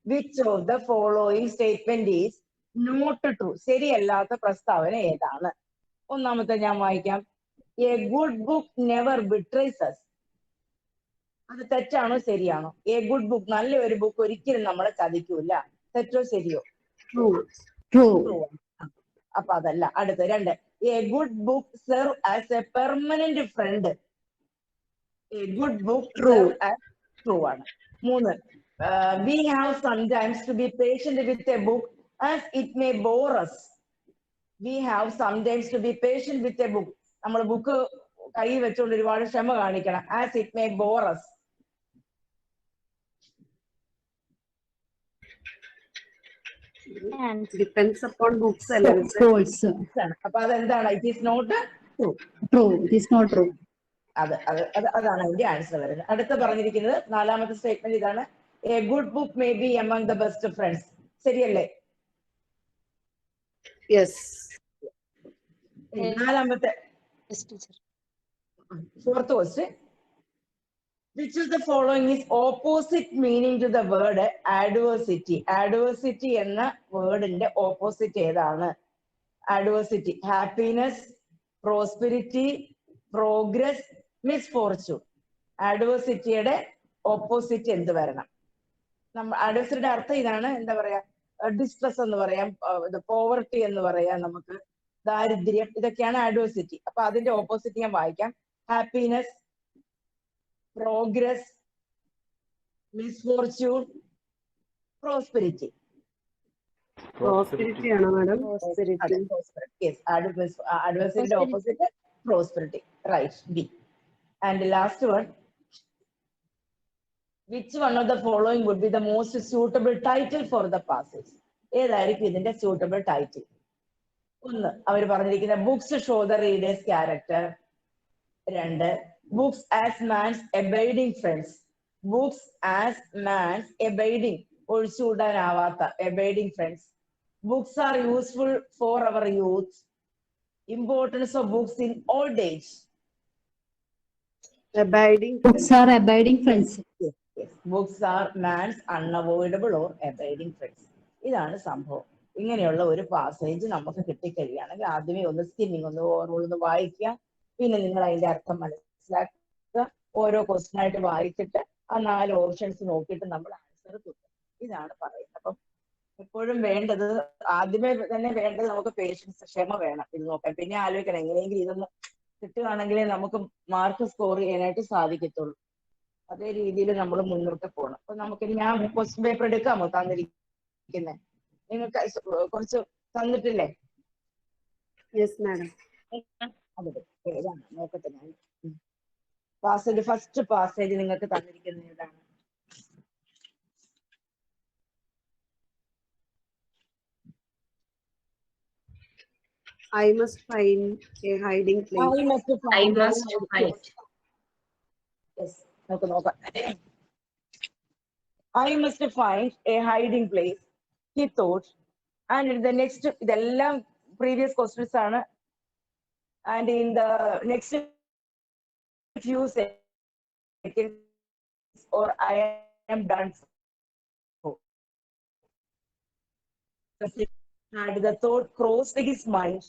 Which of the following statement is not true? ശരിയല്ലാത്ത പ്രസ്താവന ഏതാണ്? ഒന്നാമത്തെ ഞാൻ വായിക്കാം. A good book never betrays us. അത് തെറ്റാണോ ശരിയാണോ? A good book, നല്ല ഒരു ബുക്ക് ഒരിക്കലും നമ്മളെ ചതിക്കൂല. തെറ്റോ ശരിയോ? ട്രൂ. അപ്പൊ അതല്ല. അടുത്ത 2, A good book serve as a permanent friend. A good book serve as true ആണ്. 3, we have sometimes to be patient with a book as it may bore us. We have sometimes to be patient with a book. നമ്മൾ ബുക്ക് കൈ വെച്ചുകൊണ്ട് ഒരുപാട് ക്ഷമ കാണിക്കണം. As it may bore us. Depends upon books. False. അപ്പൊ അതെന്താണ്? It is not true. True. It is not true. അതാണ് അതിന്റെ ആൻസർ വരുന്നത്. അടുത്ത പറഞ്ഞിരിക്കുന്നത് 4ാമത്തെ സ്റ്റേറ്റ്മെന്റ് ഇതാണ്. A good book may be among the best friends. ശരിയല്ലേ? Yes. 4ാമത്തെ 4th question, Which of the following is opposite meaning to the word adversity? Adversity എന്ന വേർഡിന്റെ ഓപ്പോസിറ്റ് ഏതാണ്? Adversity, happiness, prosperity, progress, misfortune. Adversityയുടെ ഓപ്പോസിറ്റ് എന്ത് വരണം? അഡ്വേഴ്സിറ്റിയുടെ അർത്ഥം ഇതാണ്, എന്താ പറയാ, ഡിസ്ട്രസ് എന്ന് പറയാം, പോവർട്ടി എന്ന് പറയാം, നമുക്ക് ദാരിദ്ര്യം, ഇതൊക്കെയാണ് അഡ്വേഴ്സിറ്റി. അപ്പൊ അതിന്റെ ഓപ്പോസിറ്റ് ഞാൻ വായിക്കാം. Happiness, progress, misfortune, prosperity. Prosperity ആണോ മാഡം? അഡ്വേഴ്സിറ്റിയുടെ opposite prosperity. Right, B. And last one, which one of the following would be the most suitable title for the passage? ഏതായിരിക്കും ഇതിന്റെ suitable title? ഒന്ന്, അവർ പറഞ്ഞിരിക്കുന്ന books show the readers character. രണ്ട്, books as man's abiding friends. Books as man's abiding, ഒഴിച്ചുകൂടാനാവാത്ത abiding friends. Books are useful for our youth. Importance of books in old age. Abiding. Books are abiding friends. Yes. Books are man's unavoidable or abiding friends. ഇതാണ് സംഭവം. ഇങ്ങനെയുള്ള ഒരു പാസേജ് നമുക്ക് കിട്ടിക്കഴിയുകയാണെങ്കിൽ ആദ്യമേ ഒന്ന് സ്കിമ്മിങ് ഒന്ന് വായിക്കുക. പിന്നെ നിങ്ങൾ അതിന്റെ അർത്ഥം മനസ്സിലാക്കുക. ഓരോ ക്വസ്റ്റ്യൻ ആയിട്ട് വായിച്ചിട്ട് ആ 4 ഓപ്ഷൻസ് നോക്കിയിട്ട് നമ്മൾ ആൻസർ കിട്ടും. ഇതാണ് പറയുന്നത്. അപ്പം എപ്പോഴും വേണ്ടത്, ആദ്യമേ തന്നെ വേണ്ടത് നമുക്ക് പേഷ്യൻസ്, ക്ഷമ വേണം ഇത് നോക്കാൻ. പിന്നെ ആലോചിക്കണം എങ്ങനെയെങ്കിലും ഇതൊന്ന് കിട്ടുകയാണെങ്കിലേ നമുക്ക് മാർക്ക് സ്കോർ ചെയ്യാനായിട്ട് സാധിക്കത്തുള്ളൂ. അതേ രീതിയിൽ നമ്മൾ മുന്നോട്ട് പോകണം. അപ്പൊ നമുക്ക് ഞാൻ ക്വസ്റ്റ്യൻ പേപ്പർ എടുക്കാമോ തന്നിരിക്കുന്നത്? നിങ്ങൾക്ക് കുറച്ച് തന്നിട്ടില്ലേ? Yes madam. അതെ, ഏതാണ് നോക്കട്ടെ ഞാൻ. പാസേജ്, ഫസ്റ്റ് പാസേജ് നിങ്ങൾക്ക് തന്നിരിക്കുന്നത് ഏതാണ്? I must find a hiding place. I must find. Yes, നോക്കാം. I must find a hiding place, he thought. And in the next, ഇതെല്ലാം previous questions ആണ്. And in the next few seconds, or I am done. And the thought crossed his mind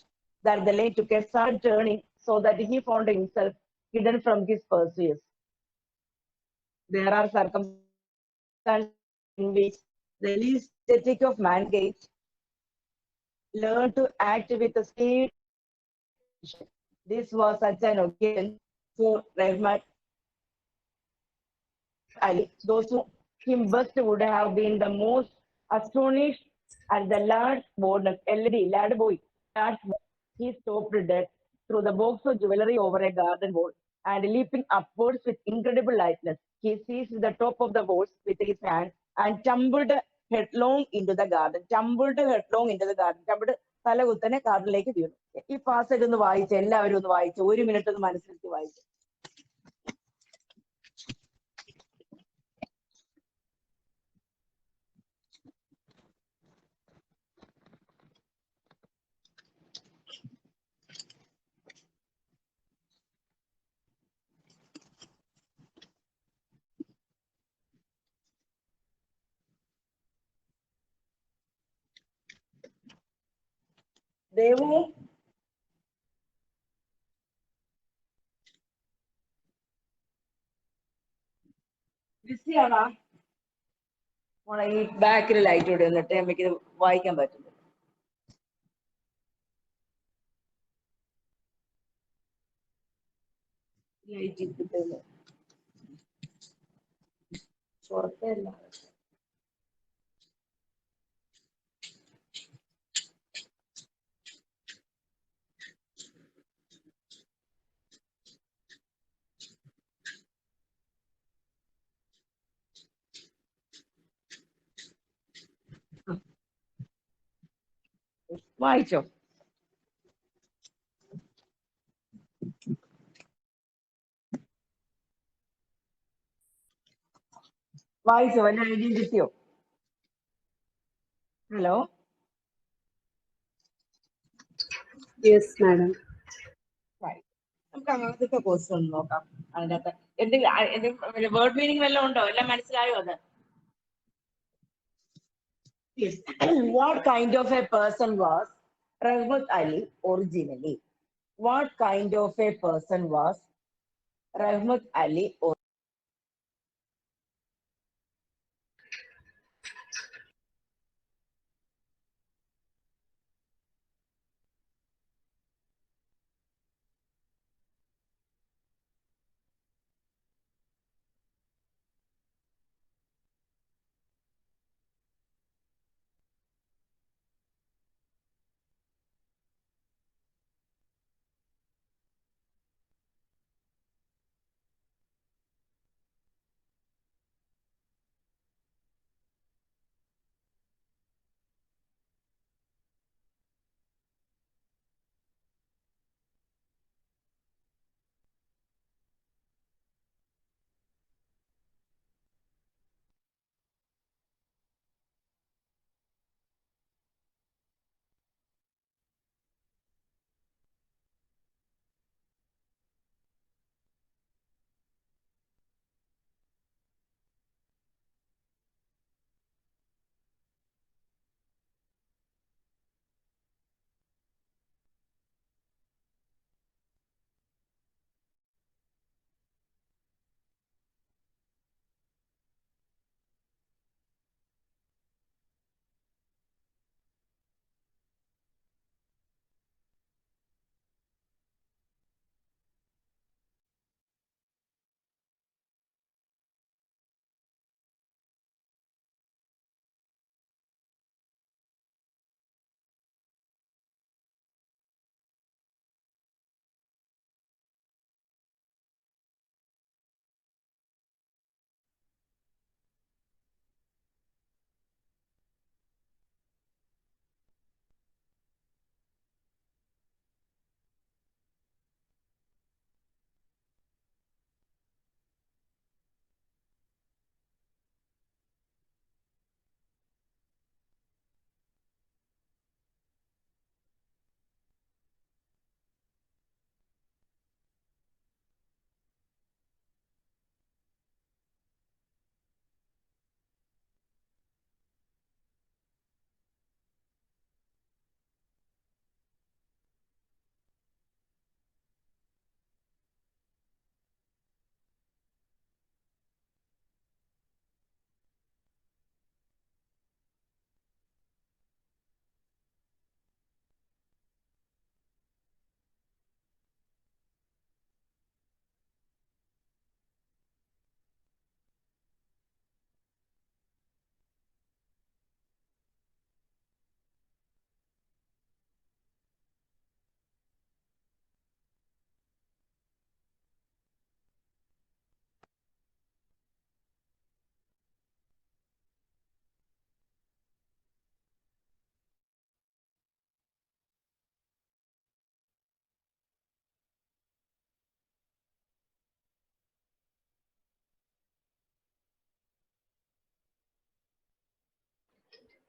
that the lane took a sudden turning, so that he found himself hidden from his pursuers. There are circumstances in which the least ethic of mankind learn to act with a speed. This was such an occasion for Rahmat Ali. Those who him best would have been the most astonished at the large boldness. Lad boy, he stopped dead through the box of jewelry over a garden wall, and leaping upwards with incredible lightness, he seized the top of the walls with his hand and tumbled headlong into the garden. Tumbled തല കുത്തനെ ഗാർഡനിലേക്ക് വീണു. ഈ പാസേജ് ഒന്ന് വായിച്ചു, എല്ലാവരും ഒന്ന് വായിച്ചു, 1 മിനിറ്റ് ഒന്ന് മനസ്സിലാക്കി വായിച്ചു. ദേവു, ബിസിയാണോ? ഈ ബാക്കിൽ ലൈറ്റ് ഇവിടെ വന്നിട്ട് നമുക്ക് ഇത് വായിക്കാൻ പറ്റുന്നു. ലൈറ്റ് കിട്ടുന്നു പുറത്തല്ല. വായിച്ചോ? വായിച്ചോ? വല്ല ഐഡിയ കിട്ടിയോ? ഹലോ? Yes, madam. നമുക്ക് ആദ്യത്തെ ക്വസ്റ്റ്യൻ ഒന്ന് നോക്കാം. അതിനകത്ത് എന്തെങ്കിലും വേർഡ് മീനിങ് വല്ലതും ഉണ്ടോ? എല്ലാം മനസ്സിലായോ അത്? Yes. What kind of a person was Rahmat Ali originally? What kind of a person was Rahmat Ali?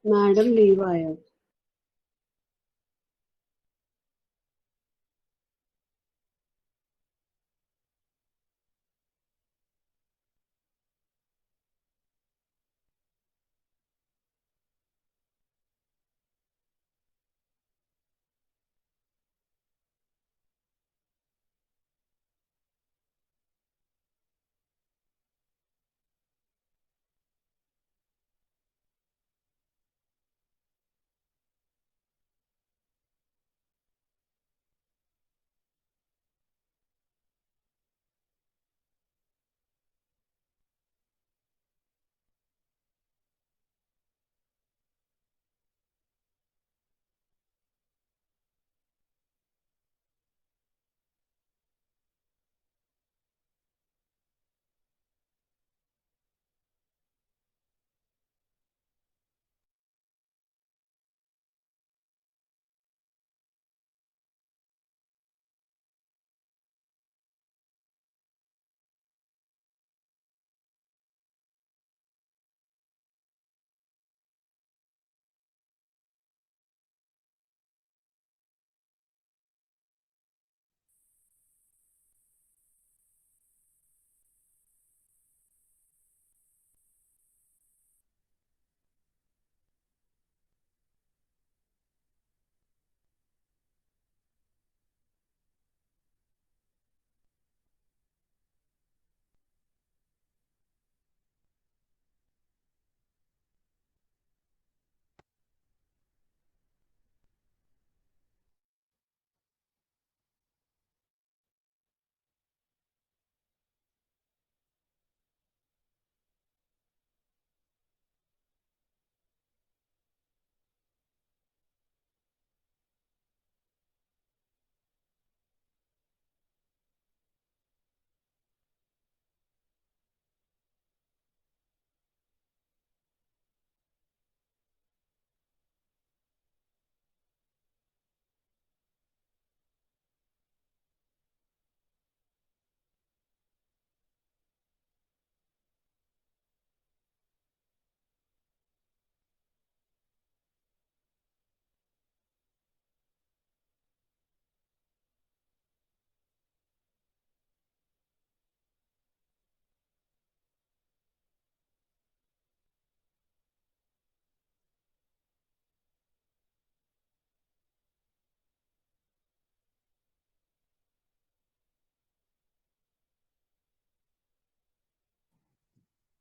Madam ലീവായോ?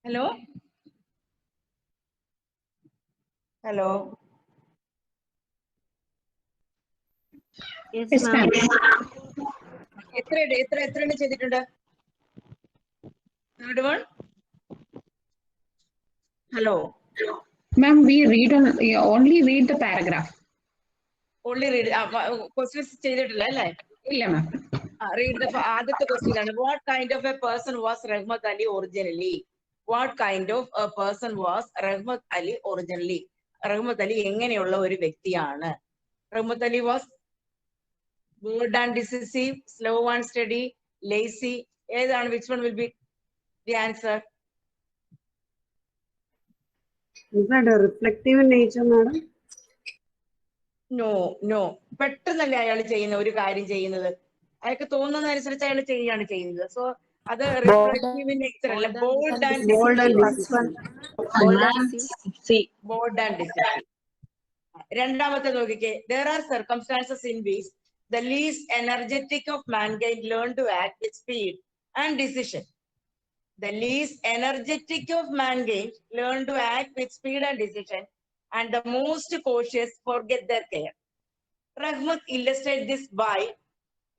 Hello? Hello? Yes, Yes, ma'am. ma'am. എത്ര ചെയ്തിട്ടുണ്ട്? Third one? Hello? Ma'am, we only read the paragraph. Only read. Questions ചെയ്തിട്ടില്ല അല്ലേ? ഇല്ല ma'am. Read the ആദ്യത്തെ question ആണ്. What kind of a person was Rahmat Ali originally? What kind of a person was Rahmat Ali originally? Rahmat Ali എങ്ങനെയുള്ള ഒരു വ്യക്തിയാണ്? Rahmat Ali was bored and decisive, slow and steady, lazy. ഏതാണ്? Which one will be the answer? Is that a reflective in nature, madam? No. പെട്ടെന്നല്ലേ അയാൾ ചെയ്യുന്ന ഒരു കാര്യം ചെയ്യുന്നത്. അയാൾക്ക് തോന്നുന്നതനുസരിച്ച് അയാൾ ചെയ്യുന്നത്. സോ അത് റിഫ്ലക്റ്റീവ് ഇൻ നേച്ചർ അല്ല. Bold and decisive. രണ്ടാമത്തെ നോക്കിക്കേ. There are circumstances in which the least energetic of mankind learn to act with speed and decision. The least energetic of mankind learn to act with speed and decision, and the most cautious forget their care. Rahmat illustrate this by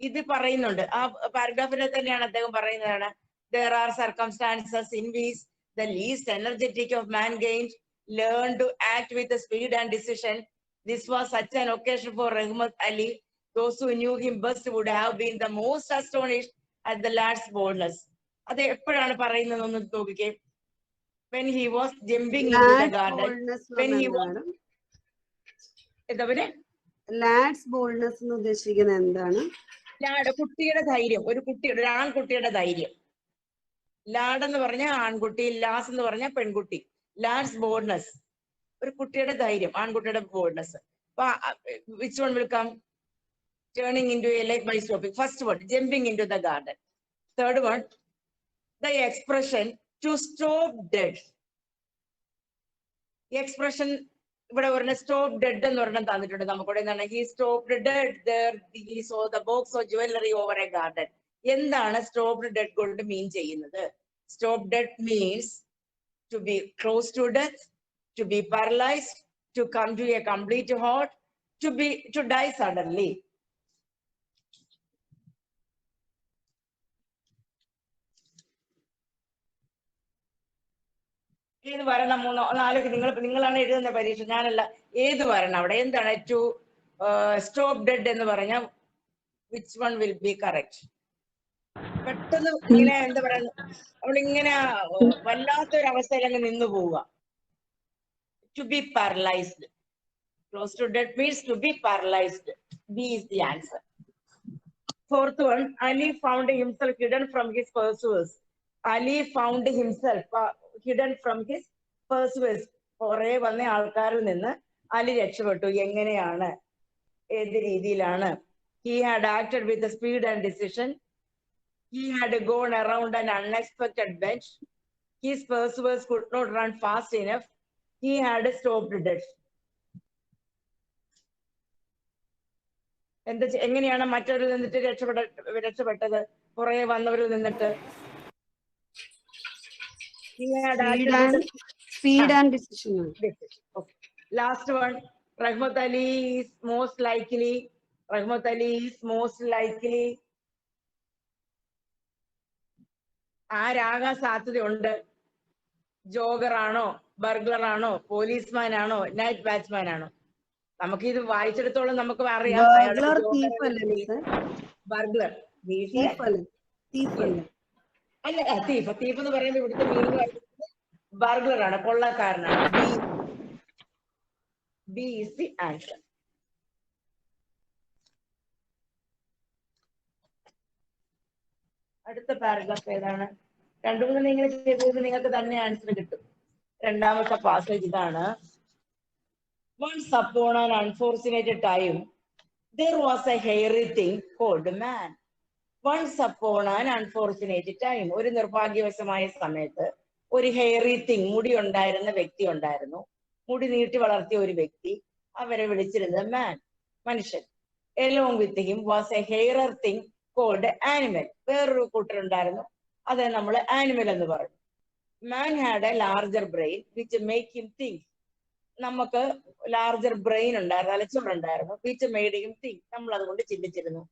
ഇത് പറയുന്നുണ്ട്. ആ പാരഗ്രാഫിൽ തന്നെയാണ് അദ്ദേഹം പറയുന്നതാണ്. There are circumstances in which the least energetic of mankind learn to act with the speed and decision. This was such an occasion for Rahmat Ali. Those who knew him best would have been the most astonished at the lad's boldness. അത് എപ്പോഴാണ് പറയുന്നത് ഒന്ന് നോക്കിക്കേ. When he was jumping into the garden. When he was എന്താ പിന്നെ ലാഡ്സ് ബോൾഡ്നെസ് എന്ന് ഉദ്ദേശിക്കുന്നത് എന്താണ്? കുട്ടിയുടെ ധൈര്യം, ഒരു ആൺകുട്ടിയുടെ ധൈര്യം. ലാഡ് എന്ന് പറഞ്ഞാൽ ആൺകുട്ടി, ലാസ് എന്ന് പറഞ്ഞാൽ പെൺകുട്ടി. ലാഡ്സ് ബോൾഡ്നെസ്, ഒരു കുട്ടിയുടെ ധൈര്യം, ആൺകുട്ടിയുടെ boldness. Which one will come? Turning into a life by stopping. First one, jumping into the garden. Third one, the expression to stop dead. ഈ എക്സ്പ്രഷൻ ഇവിടെ ഒരെണ്ണം സ്റ്റോപ്പ് ഡെഡ് എന്ന് ഒരെണ്ണം തന്നിട്ടുണ്ട് നമുക്കിവിടെ. എന്താണ്? He stopped dead there he saw the box of jewellery over a garden. എന്താണ് സ്റ്റോപ്ഡ് ഡെഡ് കൊണ്ട് മീൻ ചെയ്യുന്നത്? Stop dead means to be close to death, to be paralysed, to come to a complete halt, to die suddenly. ഏത് വരണം? നാലൊക്കെ നിങ്ങളാണ് എഴുതുന്ന പരീക്ഷ, ഞാനല്ല. ഏത് വരണം അവിടെ? എന്താണ് ടു സ്റ്റോപ്പ് ഡെഡ് എന്ന് പറഞ്ഞാൽ which one will be correct? പെട്ടെന്ന് ഇങ്ങനെ എന്താ പറയുക, അവളിങ്ങനെ വല്ലാത്തൊരു അവസ്ഥയിൽ അങ്ങ് നിന്നു പോവുക. To be paralysed. Close to dead means to be paralysed. B is the answer. Fourth one, Ali found himself hidden from his pursuers. Ali found himself hidden from his pursuers. കുറെ വന്ന ആൾക്കാരിൽ നിന്ന് അലി രക്ഷപ്പെട്ടു. എങ്ങനെയാണ്? ഏത് രീതിയിലാണ്? He had acted with the speed and decision. He had gone around an unexpected bend. His pursuers could not run fast enough. He had stopped dead. എങ്ങനെയാണ് മറ്റവരിൽ നിന്നിട്ട് രക്ഷപ്പെട്ടത്? കുറെ വന്നവരിൽ നിന്നിട്ട് speed and decision. Okay. Last one, Rahmat Ali is most likely. Rahmat Ali is most likely. ആരാകാൻ സാധ്യതയുണ്ട്? ജോഗർ ആണോ, ബർഗ്ലർ ആണോ, പോലീസ്മാൻ ആണോ, നൈറ്റ് വാച്ച്മാൻ ആണോ? നമുക്കിത് വായിച്ചെടുത്തോളം നമുക്ക് അറിയാം. ബർഗ്ലർ അല്ല, തീഫ് എന്ന് പറയുമ്പോൾ ഇവിടുത്തെ മീനിങ് ബർഗ്ലർ ആണ്, കൊള്ളക്കാരനാണ്. B is the answer. അടുത്ത പാരഗ്രാഫ് ഏതാണ്? രണ്ടു മൂന്ന് നിങ്ങൾ ചെയ്തത് നിങ്ങൾക്ക് തന്നെ ആൻസർ കിട്ടും. രണ്ടാമത്തെ പാസേജ് ഇതാണ്. Once upon an unfortunate time, there was a hairy thing called man. Once upon an unfortunate time, ഒരു നിർഭാഗ്യവശമായ സമയത്ത് ഒരു ഹെയറി തിങ്, മുടി ഉണ്ടായിരുന്ന വ്യക്തി ഉണ്ടായിരുന്നു. മുടി നീട്ടി വളർത്തിയ ഒരു വ്യക്തി, അവരെ വിളിച്ചിരുന്നത് മാൻ, മനുഷ്യൻ. Along with him was a hairer thing called animal. വേറൊരു കൂട്ടരുണ്ടായിരുന്നു, അത് നമ്മൾ ആനിമൽ എന്ന് പറയും. Man had a larger brain which make him think. നമുക്ക് ലാർജർ ബ്രെയിൻ ഉണ്ടായിരുന്നു, തലച്ചോറുണ്ടായിരുന്നു, which made him think. നമ്മൾ അതുകൊണ്ട് ചിന്തിച്ചിരുന്നു.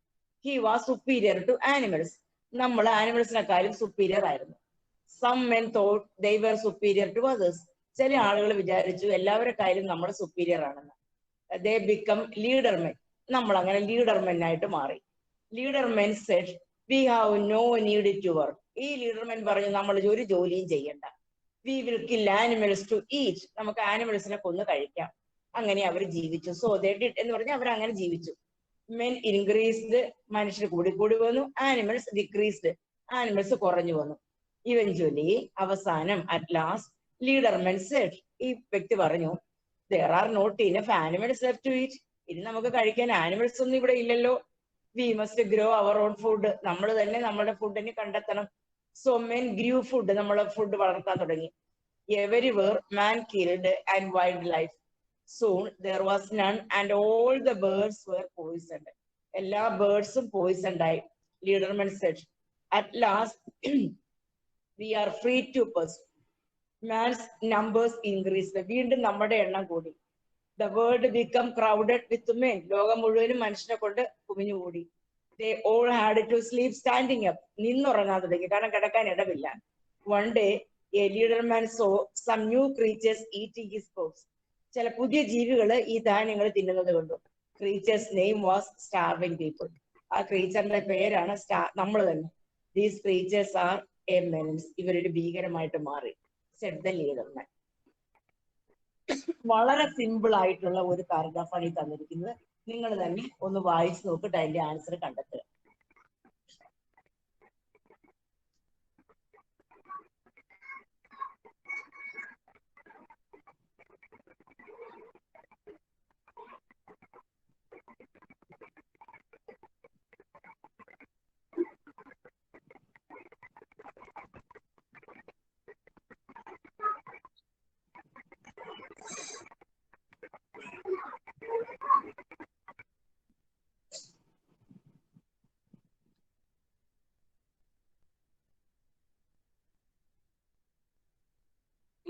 He was superior to animals. നമ്മൾ ആനിമൽസിനെക്കാളും സുപ്പീരിയർ ആയിരുന്നു. Some men thought they were superior to others. ചില ആളുകൾ വിചാരിച്ചു എല്ലാവരെക്കാളും നമ്മൾ സുപ്പീരിയർ ആണെന്ന്. They become leader men. നമ്മൾ അങ്ങനെ ലീഡർ മെൻ ആയിട്ട് മാറി. Leader men said we have no need to work. ഈ ലീഡർ മെൻ പറഞ്ഞു നമ്മൾ ഒരു ജോലിയും ചെയ്യണ്ട. We will kill animals to eat. നമുക്ക് ആനിമൽസിനെ കൊന്ന് കഴിക്കാം. അങ്ങനെ അവർ ജീവിച്ചു. So they did എന്ന് പറഞ്ഞാൽ അവർ അങ്ങനെ ജീവിച്ചു. Men increased, മനുഷ്യർ കൂടി വന്നു. Animals decreased, ആനിമൽസ് കുറഞ്ഞു വന്നു. Eventually, അവസാനം at last, leader men said, ഈ വ്യക്തി പറഞ്ഞു, there are not enough animals left to eat. ഇനി നമുക്ക് കഴിക്കാൻ ആനിമൽസ് ഒന്നും ഇവിടെ ഇല്ലല്ലോ. We must grow our own food. നമ്മൾ തന്നെ നമ്മുടെ ഫുഡിനെ കണ്ടെത്തണം. So men grew food. നമ്മളെ ഫുഡ് വളർത്താൻ തുടങ്ങി. Everywhere man killed and wildlife. Soon there was none and all the birds were poisoned. എല്ലാ ബേർഡ്സും poisoned ആയി. Leader men said, at last we are free to pursue. Man's numbers increased. വീണ്ടും നമ്മുടെ എണ്ണം കൂടി. The world become crowded with men. ലോകം മുഴുവനും മനുഷ്യനെ കൊണ്ട് കുമിഞ്ഞുകൂടി. They all had to sleep standing up. നിന്നുറങ്ങാൻ തുടങ്ങി, കാരണം കിടക്കാൻ ഇടമില്ല. One day, a leader man saw some new creatures eating his crops. ചില പുതിയ ജീവികൾ ഈ ധാന്യങ്ങൾ തിന്നുന്നത് കണ്ടു. Creature's name was starving people. ആ ക്രീച്ചറിന്റെ പേരാണ് നമ്മൾ തന്നെ. These creatures are menace. ഇവരൊരു ഭീകരമായിട്ട് മാറി. Said the leader man. വളരെ സിമ്പിൾ ആയിട്ടുള്ള ഒരു പാരഗ്രാഫാണ് ഈ തന്നിരിക്കുന്നത്. നിങ്ങൾ തന്നെ ഒന്ന് വായിച്ചു നോക്കിയിട്ട് അതിന്റെ ആൻസർ കണ്ടെത്തുക.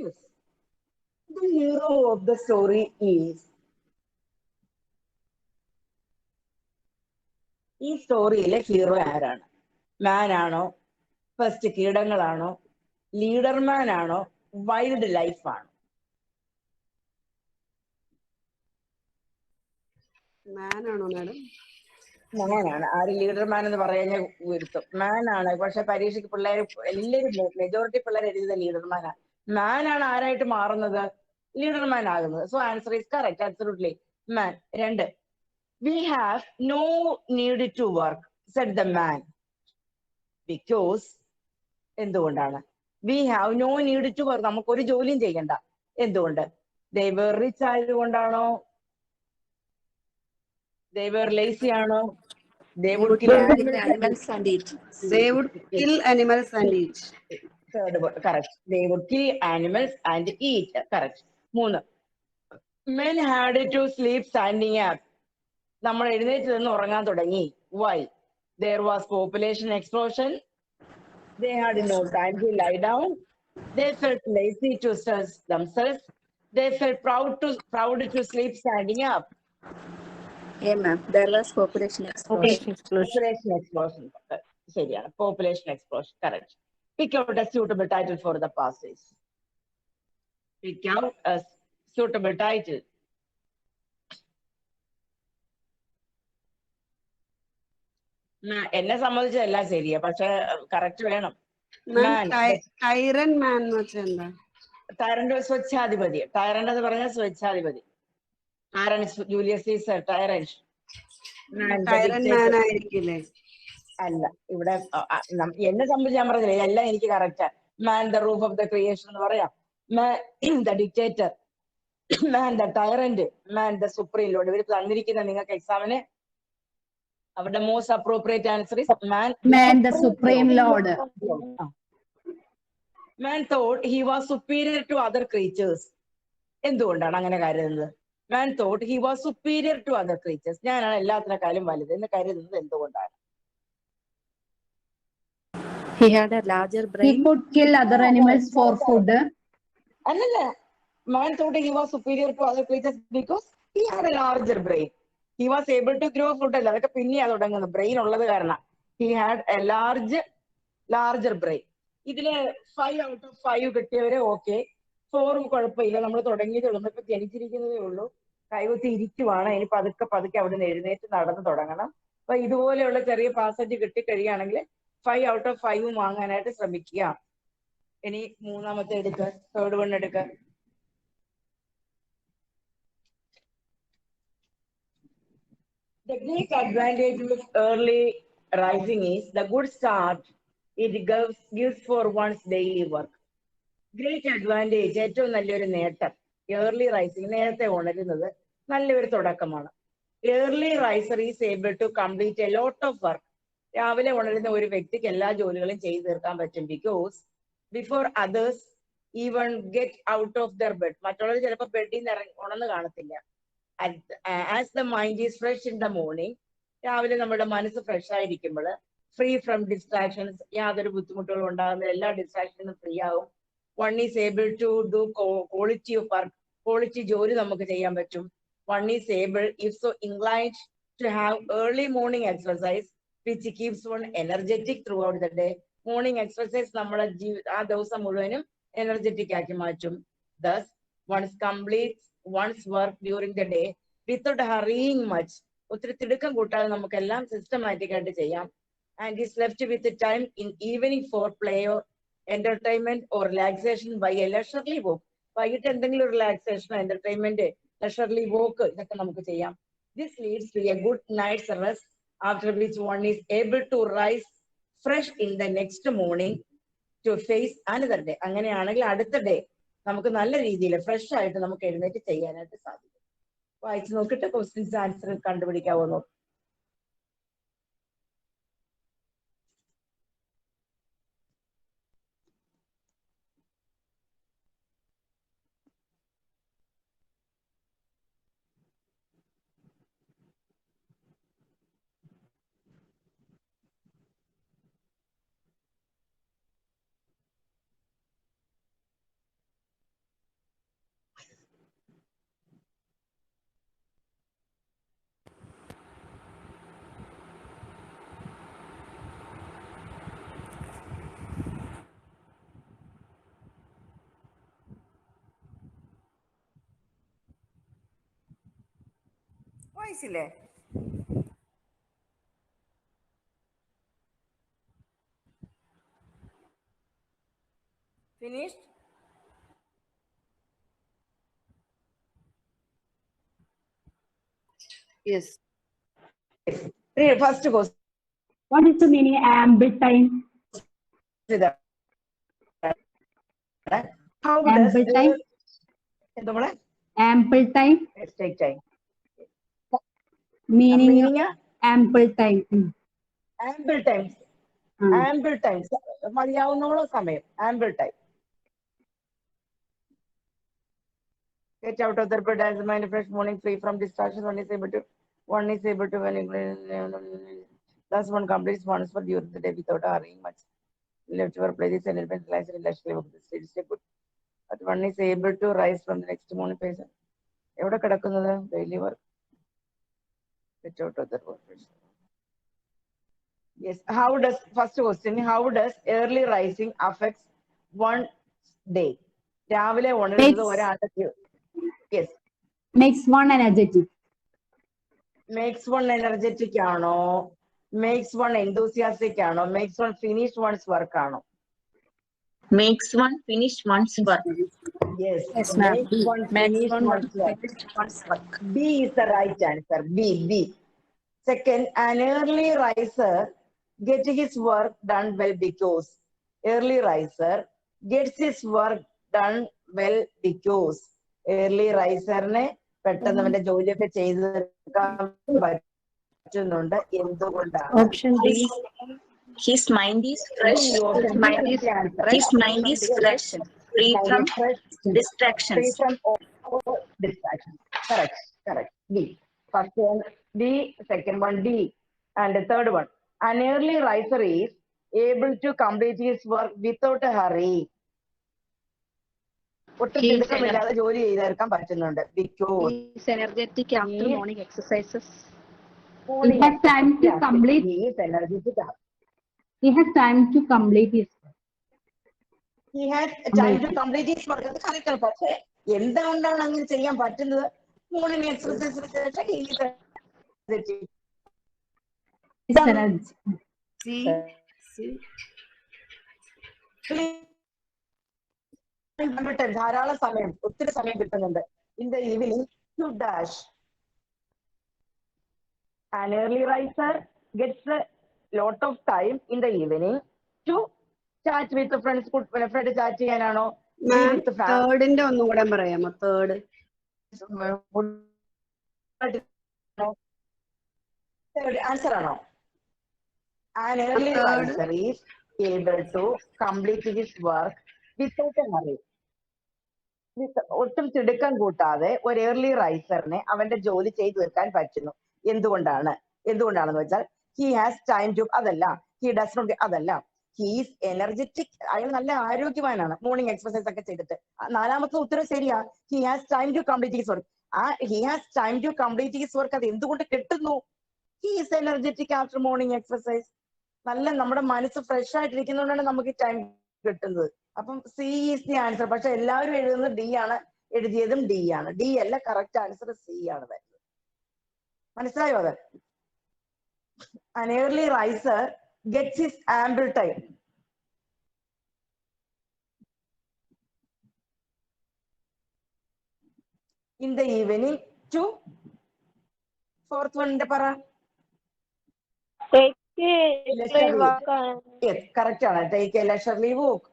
Yes. The hero of the story is. ഈ സ്റ്റോറിയിലെ ഹീറോ ആരാണ്? മാൻ ആണോ, ഫസ്റ്റ് കീടങ്ങളാണോ, ലീഡർമാൻ ആണോ, വൈൽഡ് ലൈഫ് ആണോ? മാൻ ആണോ മാഡം? മാനാണ്. ആര് ലീഡർമാൻ എന്ന് പറയുന്ന വരുത്തും. മാനാണ്. പക്ഷെ പരീക്ഷയ്ക്ക് പിള്ളേർ എല്ലാവരും മെജോറിറ്റി പിള്ളേർ എഴുതിയത് ലീഡർമാനാണ്. മാനാണ് ആരായിട്ട് മാറുന്നത്? ലീഡർമാൻ ആകുന്നത്. So answer is correct. Absolutely man. 2. We have no need to work, said the man. Because എന്തുകൊണ്ടാണ്? We have no need to work. നമുക്കൊരു ജോലിയും ചെയ്യണ്ട. എന്തുകൊണ്ട്? They were rich ആയതുകൊണ്ടാണോ? They were lazy ആണോ? They would kill animals and eat. They would kill animals and eat. Third word, correct. They would kill animals and eat. Correct. 3. Men had to sleep standing up. നമ്മൾ എഴുന്നേറ്റ് നിന്ന് ഉറങ്ങാൻ തുടങ്ങി. Why? There was population explosion. They had no time to lie down. They felt lazy to stress themselves. They felt proud to sleep standing up. Yeah, ma'am. There was population explosion. Population explosion. ശരിയാണ്. Population explosion. Correct. Pick out a suitable title for the passage. Pick out a suitable title. എന്നെ സംബന്ധിച്ച് എല്ലാം ശരിയാ, പക്ഷെ കറക്റ്റ് വേണം. ടൈറൻ മാൻ എന്ന് വെച്ചാൽ എന്താ? ടൈറന്റ് സ്വച്ഛാധിപതി. ടൈറന്റ് എന്ന് പറഞ്ഞാൽ സ്വച്ഛാധിപതി. ആരാണ്? Julius Caesar. Tyrant. Tyrant man ആയിരിക്കില്ലേ? അല്ല. ഇവിടെ എന്നെ സംബന്ധിച്ച് ഞാൻ പറഞ്ഞില്ലേ, എല്ലാം എനിക്ക് കറക്റ്റാ. Man the roof of the creation എന്ന് പറയാം. Man the dictator, man the tyrant, man the supreme lord. ഇവർ തന്നിരിക്കുന്ന നിങ്ങൾക്ക് എക്സാമിന് അവരുടെ most appropriate answer is man the supreme lord. Man thought he was superior to other creatures. എന്തുകൊണ്ടാണ് അങ്ങനെ കരുതുന്നത്? Man thought he was superior to other creatures. ഞാനാണ് എല്ലാത്തിനേക്കാളും വലുത് എന്ന് കരുതുന്നത് എന്തുകൊണ്ടാണ്? He had a larger He brain. could kill other animals for food. അല്ലല്ല, man thought he was superior to other creatures because he had a larger brain. He was able to grow food അല്ല, അതൊക്കെ പിന്നെയാ തുടങ്ങുന്നത്, ബ്രെയിൻ ഉള്ളത് കാരണം. He had a larger brain. ഇതില് 5 out of 5 കിട്ടിയവരെ ഓക്കെ, 4 കുഴപ്പമില്ല. നമ്മൾ തുടങ്ങിയതേ ഉള്ളൂ, ഇപ്പൊ ജനിച്ചിരിക്കുന്നതേ ഉള്ളൂ, കൈവത്തി ഇരിക്കുവാണ്. ഇനി പതുക്കെ പതുക്കെ അവിടെ നിന്ന് എഴുന്നേറ്റ് നടന്ന് തുടങ്ങണം. അപ്പൊ ഇതുപോലെയുള്ള ചെറിയ പാസേജ് കിട്ടിക്കഴിയുകയാണെങ്കിൽ 5 out of 5 വാങ്ങാനായിട്ട് ശ്രമിക്കുക. ഇനി മൂന്നാമത്തെ എടുക്ക, തേർഡ് വൺ എടുക്ക. The great advantage of early rising is the good start it gives for one's daily work. Great advantage, ഏറ്റവും നല്ലൊരു നേട്ടം, ഏർലി റൈസിങ്, നേരത്തെ ഉണരുന്നത് നല്ലൊരു തുടക്കമാണ്. Early riser is able to complete a lot of work. രാവിലെ ഉണരുന്ന ഒരു വ്യക്തിക്ക് എല്ലാ ജോലികളും ചെയ്തു തീർക്കാൻ പറ്റും. Because before others even get out of their bed. മറ്റുള്ളവർ ചിലപ്പോൾ ബെഡിൽ നിന്ന് ഉണർന്ന് കാണത്തില്ല. As the mind is fresh in the morning, രാവിലെ നമ്മുടെ മനസ്സ് ഫ്രഷ് ആയിരിക്കുമ്പോൾ, ഫ്രീ ഫ്രം ഡിസ്ട്രാക്ഷൻസ്, യാതൊരു ബുദ്ധിമുട്ടുകളും ഉണ്ടാകുന്ന എല്ലാ ഡിസ്ട്രാക്ഷനും ഫ്രീ ആവും. One is able to do quality of work, quality ജോലി നമുക്ക് ചെയ്യാൻ പറ്റും. One is able if so inclined to have early morning exercise which keeps one energetic throughout the day. Morning exercise നമ്മുടെ ആ ദിവസം മുഴുവനും എനർജറ്റിക് ആക്കി മാറ്റും. Thus one's complete one's work during the day without hurrying much. ഒത്തിരി തിടുക്കം കൂട്ടാതെ നമുക്ക് എല്ലാം സിസ്റ്റമാറ്റിക് ആയിട്ട് ചെയ്യാം. And is left with time in evening for play or entertainment or relaxation by a leisurely walk. വൈകിട്ട് എന്തെങ്കിലും റിലാക്സേഷനോ എന്റർടൈൻമെന്റ്, leisurely walk, ഇതൊക്കെ നമുക്ക് ചെയ്യാം. This leads to a good night's rest, after which one is able to rise fresh in the next morning to face another day. അങ്ങനെയാണെങ്കിൽ അടുത്ത ഡേ നമുക്ക് നല്ല രീതിയിൽ ഫ്രഷ് ആയിട്ട് നമുക്ക് എഴുന്നേറ്റ് ചെയ്യാനായിട്ട് സാധിക്കും. വായിച്ചു നോക്കിയിട്ട് ക്വസ്റ്റ്യൻസ് ആൻസർ കണ്ടുപിടിക്കാവോ നോക്കും. വായിച്ചില്ലേ? Finished? Yes. First question. What is the meaning ample time? How Ample does time? നമ്മളെ Ample time? take time. Meaning Meaning ample time. ample time. Ample time. മതിയാവുന്നോളം സമയം. Ample time. Get out of the bed as mind fresh morning, free from distraction. One is able to thus one completes one's work during the day without hurrying much. Left for play this and relax the stage good. But one is able to rise from the next morning patient. എവിടെ കിടക്കുന്നത്? Daily work. Get out of the bed. Yes. How does, first question, how does early rising affects one day? രാവിലെ ഉണരുന്നത് ഒരാൾക്ക്. Yes. Makes one energetic. Makes one energetic ആണോ? Makes one enthusiastic ആണോ? Makes one finish one's work ആണോ? Makes one finish one's work. Yes. Yes, ma'am. Makes one finish one's work. B is the right answer. B. Second, an early riser gets his work done well because. Early riser gets his work done well because. Early riser ne പെട്ടെന്ന് അവന്റെ ജോലിയൊക്കെ ചെയ്ത് തീർക്കാൻ പറ്റുന്നുണ്ട്. എന്തുകൊണ്ടാണ്? Option D. His mind is fresh. His mind is fresh, free from distractions. Free from all distractions. Correct. B. First one B, second one D, and the third one. An early riser is able to complete his work without a hurry. ഒട്ടും He is തിടുക്കമില്ലാതെ ജോലി ചെയ്തെടുക്കാൻ പറ്റുന്നുണ്ട്. Because He is energetic after he morning exercises. He has time to complete. he is energetic. He has time to complete his. He has time to complete his work. അത് correct ആണ്. പക്ഷേ എന്തുകൊണ്ടാണ് അങ്ങനെ ചെയ്യാൻ പറ്റുന്നത്? മോർണിംഗ് എക്സർസൈസിന് ശേഷം he is energetic. ധാരാളം സമയം, ഒത്തിരി സമയം കിട്ടുന്നുണ്ട്. In the evening to dash. An early riser gets a lot of time in the evening to chat with the friends. Friend chat ചെയ്യാനാണോ? തേർഡിന്റെ ഒന്നും കൂടെ പറയാമോ? തേർഡ് ആൻസർ ആണോ? An early riser is able to complete his work without a hurry. ഒട്ടും തിടുക്കം കൂട്ടാതെ ഒരു ഏർലി റൈസറിനെ അവന്റെ ജോലി ചെയ്തു തീർക്കാൻ പറ്റുന്നു. എന്തുകൊണ്ടാണെന്ന് വെച്ചാൽ ഹി ഹാസ് ടൈം ടു, അതല്ല ഹി ഡസ് നോട്ട്, അതല്ല ഹീസ് എനർജറ്റിക്, അയാൾ നല്ല ആരോഗ്യവാനാണ് മോർണിംഗ് എക്സർസൈസ് ഒക്കെ ചെയ്തിട്ട്. നാലാമത്തെ ഉത്തരം ശരിയാ. He has time to complete his work. He has time to complete his work അത് എന്തുകൊണ്ട് കിട്ടുന്നു? He is energetic after morning exercise. നല്ല നമ്മുടെ മനസ്സ് ഫ്രഷ് ആയിട്ടിരിക്കുന്നതുകൊണ്ടാണ് നമുക്ക് ടൈം കിട്ടുന്നത്. അപ്പം സി ഈസ് ദി ആൻസർ. പക്ഷെ എല്ലാവരും എഴുതുന്നത് ഡി ആണ്, എഴുതിയതും ഡി ആണ്. ഡി അല്ല, കറക്റ്റ് ആൻസർ സി ആണ് വരുന്നത്. മനസ്സിലായോ? അത് an early riser gets his ample time. In the evening to fourth one പറ. Yes, correct ആണ്. Take a leisurely walk.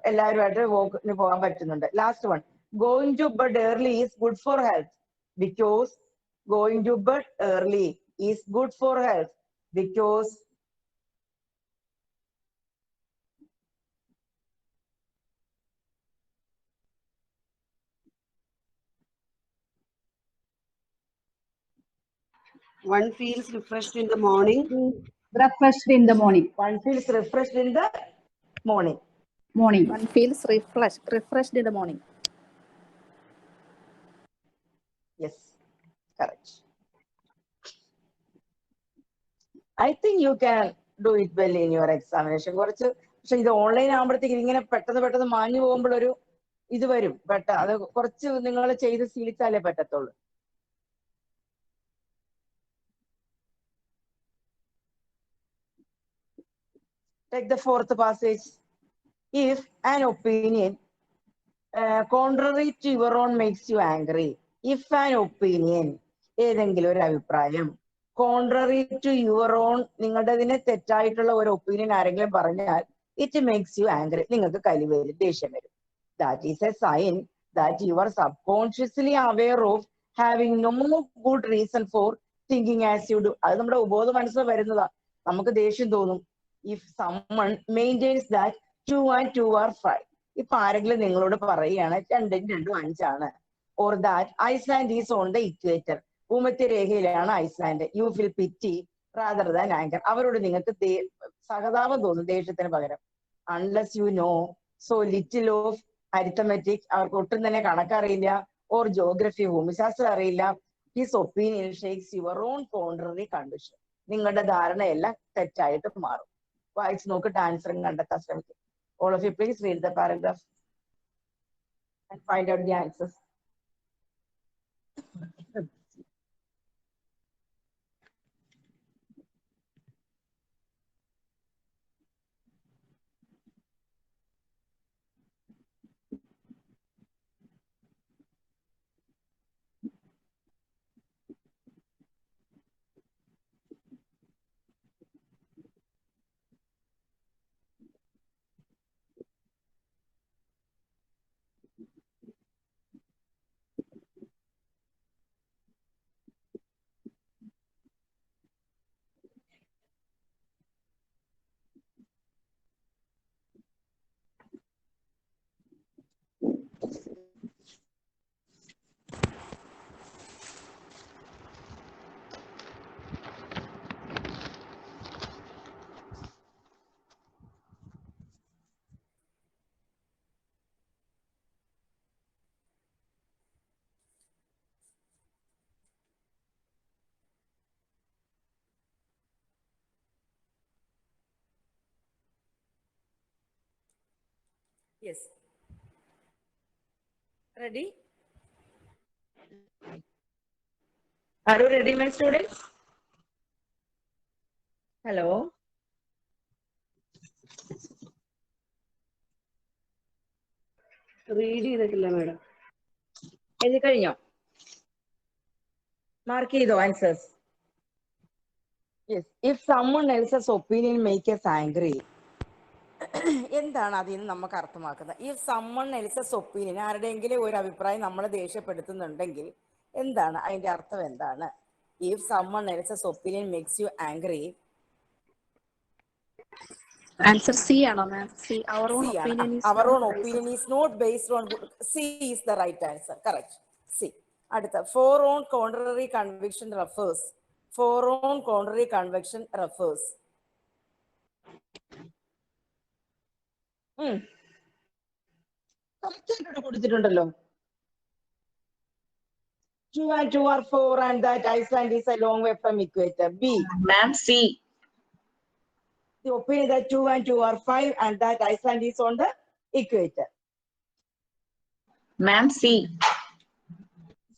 എല്ലാവരുമായിട്ട് walkന് പോകാൻ പറ്റുന്നുണ്ട്. Last one, going to bed early is good for health because going to bed early is good for health because one feels refreshed in the morning. Refreshed in the morning. One feels refreshed in the morning. One feels refreshed in the morning. Yes, correct. I think you can do it well in your examination. കുറച്ച് പക്ഷെ ഇത് ഓൺലൈൻ ആകുമ്പോഴത്തേക്ക് ഇങ്ങനെ പെട്ടെന്ന് മാഞ്ഞു പോകുമ്പോഴൊരു ഇത് വരും. അത് കുറച്ച് നിങ്ങൾ ചെയ്ത് ശീലിച്ചാലേ പറ്റത്തുള്ളൂ. Take the fourth passage. If an opinion contrary to your own makes you angry. If an opinion, ഏതെങ്കിലും ഒരു അഭിപ്രായം കോൺട്രറി ടു യുവർ ഓൺ, നിങ്ങളുടേതിനെ തെറ്റായിട്ടുള്ള ഒരു ഒപ്പീനിയൻ ആരെങ്കിലും പറഞ്ഞാൽ ഇറ്റ് മേക്സ് യു ആംഗ്രി, നിങ്ങൾക്ക് കലി വരും, ദേഷ്യം വരും. That is a sign that you are subconsciously aware of having no good reason for thinking as you do. അത് നമ്മുടെ ഉബോധ മനസ്സിൽ വരുന്നതാ. നമുക്ക് ദേഷ്യം തോന്നും. If someone maintains that 2 and 2 are 5. ഇപ്പൊ ആരെങ്കിലും നിങ്ങളോട് പറയുകയാണ് 2 ഉം 2 ഉം 5 ആണ്, or that Iceland is on the equator, ഭൂമധ്യരേഖയിലാണ് Iceland, you feel pity rather than anger, അവരോട് നിങ്ങൾക്ക് സഹതാപം തോന്നും ദേഷ്യത്തിന് പകരം. Unless you know so little of arithmetic, അവർക്ക് ഒട്ടും തന്നെ കണക്കറിയില്ല, ഓർ ജോഗ്രഫി ഭൂമിശാസ്ത്രം അറിയില്ല, his opinion shakes your own contrary condition, നിങ്ങളുടെ ധാരണയെല്ലാം തെറ്റായിട്ട് മാറും. വായിച്ച് നോക്കിട്ട് ആൻസറും കണ്ടെത്താൻ ശ്രമിക്കും. All of you please read the paragraph and find out the answers. Yes. Ready? Are you ready, my students? Hello. Read ചെയ്തിട്ടില്ല മാഡം. എഴുതി കഴിഞ്ഞോ? മാർക്ക് ചെയ്തോ answers? Yes. If someone else's opinion makes angry, എന്താണ് അതിൽ നിന്ന് നമുക്ക് അർത്ഥമാക്കുന്നത്? ഇഫ് സമ്മൺ എൽസസ് ഒപ്പീനിയൻ, ആരുടെയെങ്കിലും ഒരു അഭിപ്രായം നമ്മളെ ദേഷ്യപ്പെടുത്തുന്നുണ്ടെങ്കിൽ എന്താണ് അതിന്റെ അർത്ഥം? എന്താണ്? If someone else's opinion makes you angry. Answer C ആണോ മാം? C. Our own opinion is our not own based opinion is not based on. C is the right answer. Correct. C. അടുത്ത, for own contrary conviction refers. For own contrary conviction refers. കൊടുത്തിട്ടുണ്ടല്ലോ. 2 and 2 are 4 and that Iceland is a long way from equator. B. Ma'am, C. The opinion that 2 and 2 are 5 and that Iceland is on the equator. Ma'am, C.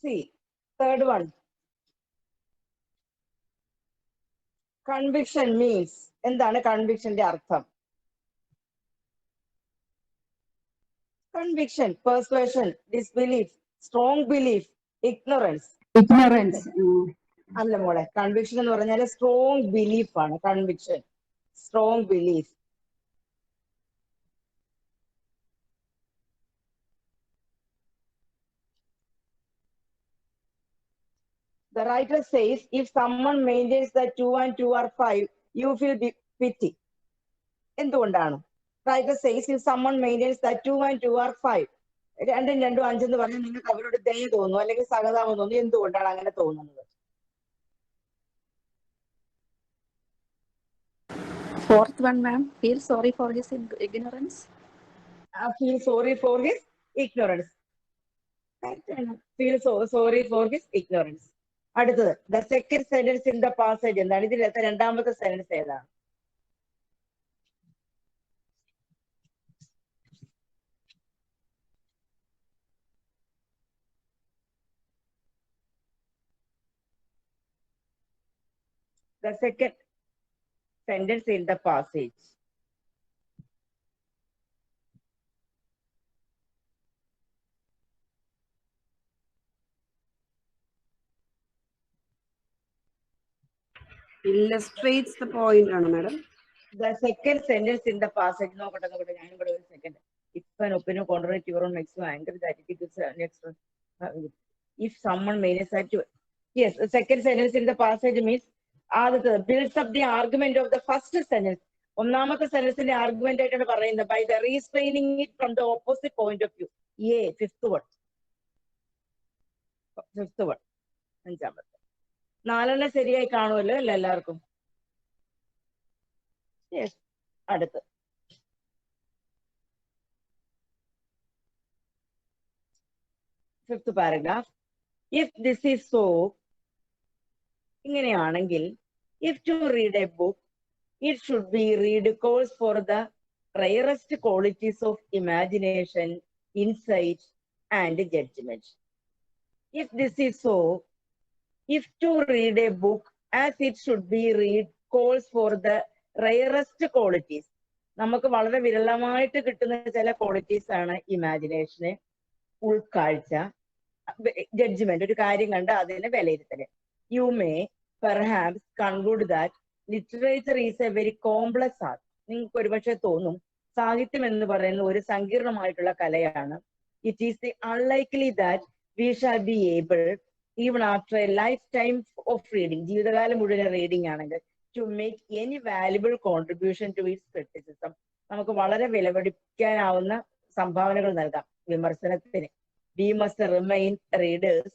C. Third one. Conviction means, എന്താണ് കൺവിക്ഷന്റെ അർത്ഥം? Conviction, persuasion, disbelief, strong belief, ignorance. Ignorance. അല്ല മോളെ, കൺവിക്ഷൻ എന്ന് പറഞ്ഞാൽ സ്ട്രോങ് ബിലീഫ് ആണ്. Conviction, strong belief. The writer says, if someone maintains that 2 and 2 are 5, you feel pity. എന്തുകൊണ്ടാണ്? Writer says, if someone maintains that 2 and 2 are 5, 2 ഉം 2 ഉം 5 എന്ന് പറഞ്ഞാൽ നിങ്ങൾക്ക് അവരോട് ദയ തോന്നുന്നു, അല്ലെങ്കിൽ സഹതാപം തോന്നുന്നു. എന്തുകൊണ്ടാണ് അങ്ങനെ തോന്നുന്നത്? Fourth one, ma'am. Feel sorry for his ignorance. Feel sorry for his ignorance. Feel sorry for his ignorance. അടുത്തത്, the second sentence in the passage എന്താണ്? ഇതിലത്തെ രണ്ടാമത്തെ സെന്റൻസ് ഏതാണ്? The second sentence in the passage. Illustrates the point ആണ് madam. The second sentence in the passage. നോക്കട്ടെ, ഞാനും കൂടെ ഒരു second. If an opinion contrary to your own makes you angry, that it is next. If someone maintains that you, yes, the second sentence in the passage means builds up the argument of the first sentence. ഒന്നാമത്തെ സെന്റൻസിന്റെ ആർഗ്യുമെന്റ് ആയിട്ടാണ് പറയുന്നത്. By the restraining it from the opposite point of view. Fifth one. അഞ്ചാമത്തെ. 4 ശരിയായി കാണുമല്ലോ അല്ല എല്ലാവർക്കും? യെസ്. അടുത്ത്, fifth paragraph. If this is so, ഇങ്ങനെയാണെങ്കിൽ, if to read a book, it should be read calls for the rarest qualities of imagination, insight, and judgment. If this is so, if to read a book as it should be read calls for the rarest qualities. നമുക്ക് വളരെ വിരളമായിട്ട് കിട്ടുന്ന ചില ക്വാളിറ്റീസ് ആണ് ഇമാജിനേഷന്, ഉൾക്കാഴ്ച, ജഡ്ജ്മെന്റ്, ഒരു കാര്യം കണ്ട് അതിനെ വിലയിരുത്തല്. You may perhaps conclude that literature is a very complex art. നിങ്ങൾക്ക് ഒരുപക്ഷെ തോന്നും സാഹിത്യം എന്ന് പറയുന്ന ഒരു സങ്കീർണമായിട്ടുള്ള കലയാണ്. It is unlikely that we shall be able, even after a lifetime of reading, ജീവിതകാലം മുഴുവൻ റീഡിംഗ് ആണെങ്കിൽ, to make any valuable contribution to its criticism. നമുക്ക് വളരെ വിലപിടിക്കാനാവുന്ന സംഭാവനകൾ നൽകാം വിമർശനത്തിന്. We must remain readers.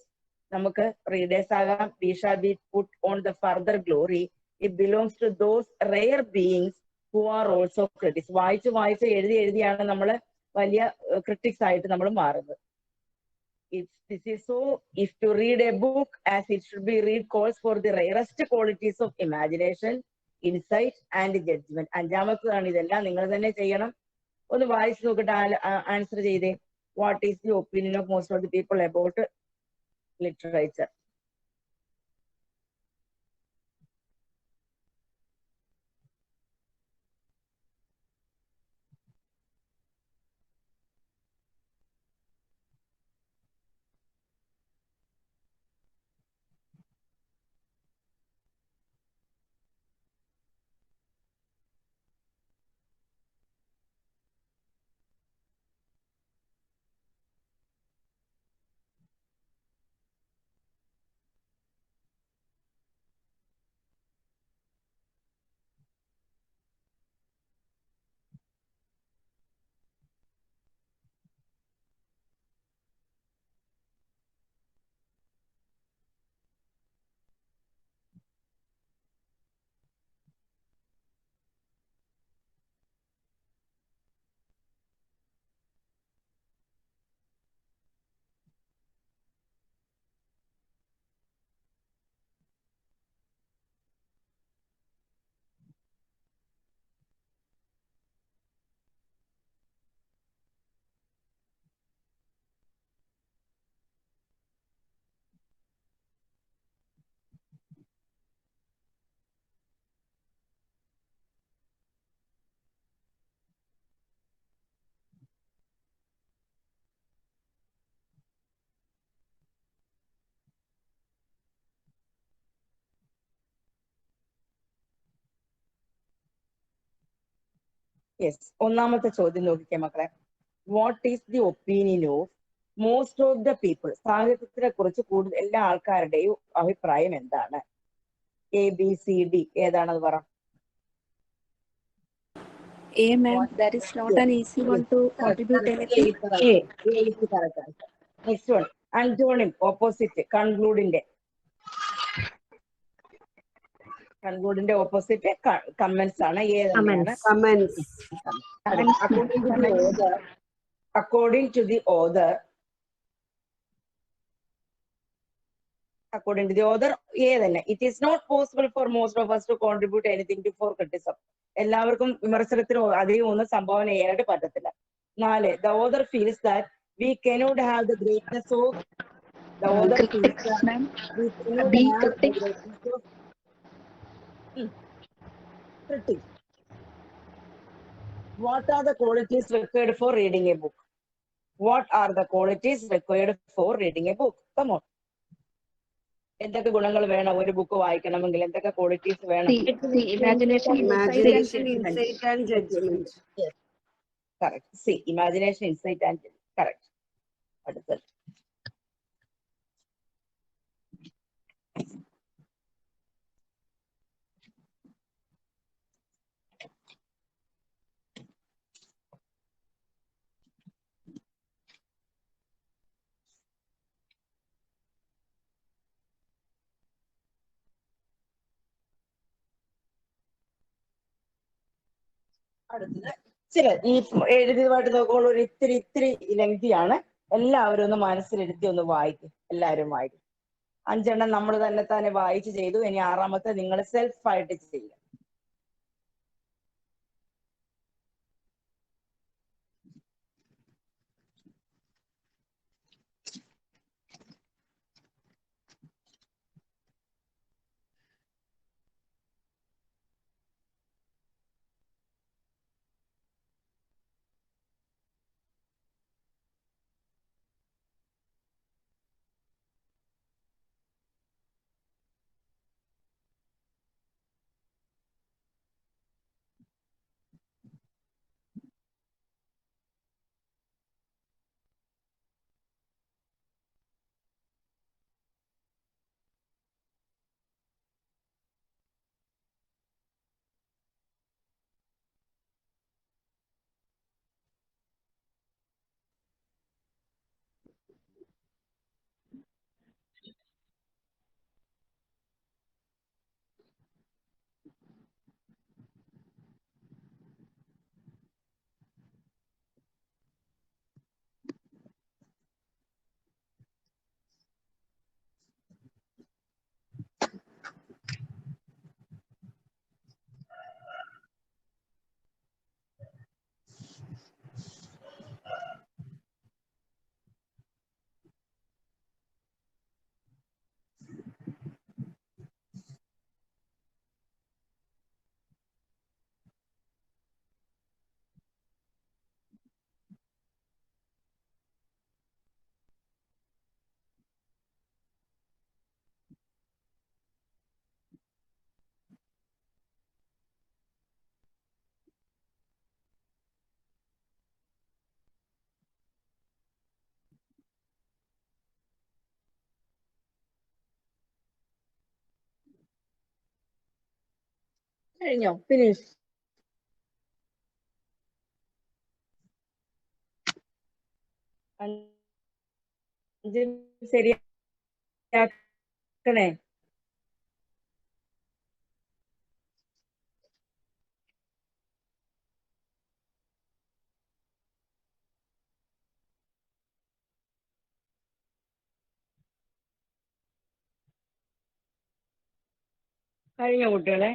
നമുക്ക് റീഡേഴ്സ് ആകാം. We shall be put on the further glory. It belongs to those rare beings who are also critics. വായിച്ച് എഴുതിയാണ് നമ്മൾ വലിയ ക്രിട്ടിക്സ് ആയിട്ട് നമ്മൾ മാറുന്നത്. If this is so, if to read a book as it should be read calls for the rarest qualities of imagination, insight, and judgment. അഞ്ചാമത്തതാണ്. ഇതെല്ലാം നിങ്ങൾ തന്നെ ചെയ്യണം. ഒന്ന് വായിച്ച് നോക്കിട്ട് ആൻസർ ചെയ്തേ. What is the opinion of most of the people about literature? Yes, ഒന്നാമത്തെ ചോദ്യം നോക്കിക്കേ മക്കളെ. What is the opinion of most of the people? സാഹിത്യത്തിനെ കുറിച്ച് കൂടുതൽ എല്ലാ ആൾക്കാരുടെയും അഭിപ്രായം എന്താണ്? ABCD ഏതാണെന്ന് പറ. A, ma'am. That is not an easy one to contribute anything. Next one antonym, opposite. കൺക്ലൂഡിന്റെ ഓപ്പോസിറ്റ് കമന്റ്സ് ആണ്. ഏതെന്നെയാണ്? Commence. According to the author, ഏതന്നെ? It is not possible for most of us to contribute anything to for criticism. എല്ലാവർക്കും വിമർശനത്തിന് അധികം ഒന്നും സംഭാവന ചെയ്യാനായിട്ട് പറ്റത്തില്ല. 4, the author feels that we cannot have the greatness of the author feels that we cannot Be have the critics. greatness of critics. What are the qualities required for reading a book? What are the qualities required for reading a book? Come on. എന്തൊക്കെ ഗുണങ്ങൾ വേണം ഒരു ബുക്ക് വായിക്കണമെങ്കിൽ? എന്തൊക്കെ ക്വാളിറ്റീസ് വേണം? Imagination, Imagination, insight and judgment. Correct. C, imagination, insight and correct. അടുത്തത് ചില ഈ എഴുതിയതായിട്ട് നോക്കുമ്പോൾ ഒരു ഇത്തിരി ലെങ്തിയാണ്. എല്ലാവരും ഒന്ന് മനസ്സിലെടുത്തി ഒന്ന് വായിക്കും. എല്ലാവരും വായിക്കും. 5 എണ്ണം നമ്മൾ തന്നെ വായിച്ച് ചെയ്തു. ഇനി 6ാമത്തെ നിങ്ങൾ സെൽഫായിട്ട് ചെയ്യുക. കഴിഞ്ഞോ? ഫിനിഷ്. അഞ്ച് ശരിയാക്കണേ. കഴിഞ്ഞോ കുട്ടികളെ?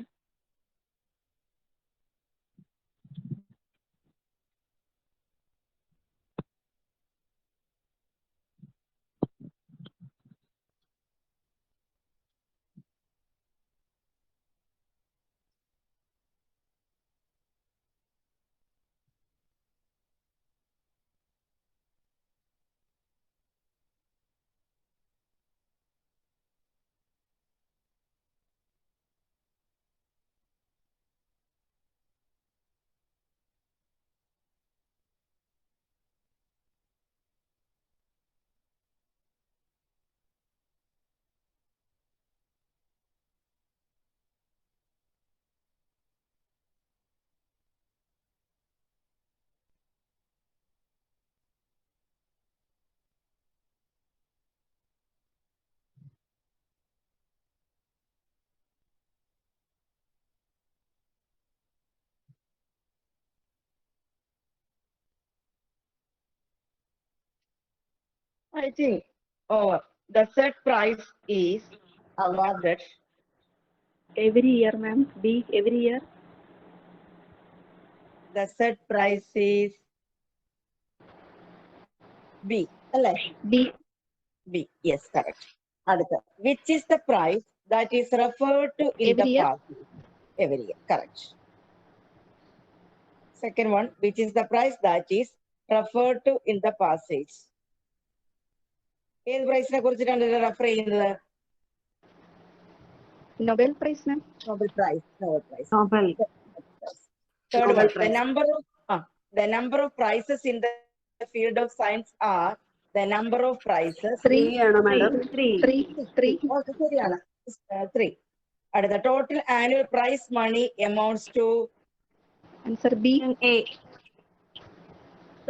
I think the set price is awarded Every year, ma'am. B, every year. the set price is B. അല്ലേ? B, B. Yes, correct. അടുത്ത. Which is the price that is referred to in the Every year. past? Every year. Correct. Second one, which is the price that is referred to in the passage? ഏത് പ്രൈസിനെ കുറിച്ചിട്ടാണ് ഇത് റെഫർ ചെയ്യുന്നത്? Nobel Prize, ma'am. Nobel Prize. Nobel Prize. Nobel. Third Nobel one, Prize. the number of prizes in the field of science are the number of prizes. Three. ആണ് മാഡം. Three. Okay, ശരിയാണ്. 3. അടുത്ത total annual prize money amounts to Answer B. A.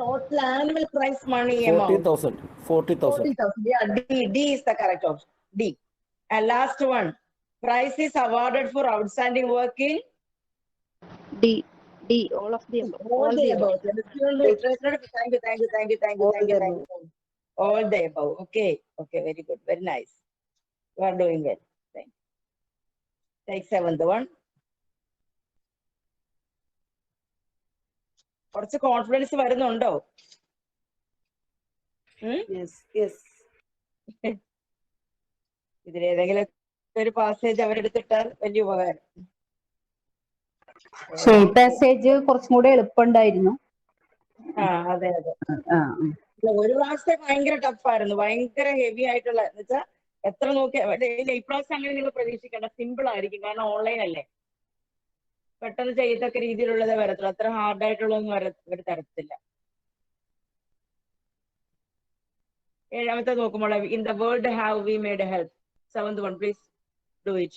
total annual prize money amount 40,000. 40,000. Yeah, D is the correct option. D. And last one, prize is awarded for outstanding work in D. All of the above. all the above. Thank you. All the above. Okay, very good, very nice. You are doing well. Thank you. Take 7th one. കുറച്ച് കോൺഫിഡൻസ് വരുന്നുണ്ടോ? Yes, yes. ഇതിലേതെങ്കിലും ഒരു പാസേജ് അവരെടുത്തിട്ടാൽ വലിയ ഉപകാരം. പാസേജ് കുറച്ചും കൂടെ എളുപ്പമുണ്ടായിരുന്നു. അതെ. ഒരു പ്രാവശ്യത്തെ ഭയങ്കര ടഫായിരുന്നു, ഭയങ്കര ഹെവി ആയിട്ടുള്ള എന്ന് വെച്ചാൽ എത്ര നോക്കിയാ ഇപ്രാവശ്യം അങ്ങനെ നിങ്ങൾ പ്രതീക്ഷിക്കേണ്ട, സിമ്പിൾ ആയിരിക്കും. കാരണം ഓൺലൈൻ അല്ലേ, പെട്ടെന്ന് ചെയ്യത്തക്ക രീതിയിലുള്ളതേ വരത്തുള്ളൂ. അത്ര ഹാർഡായിട്ടുള്ളതൊന്നും അവർ തരത്തില്ല. ഏഴാമത്തെ നോക്കുമ്പോൾ in the world have we made help. 7th one, please do it.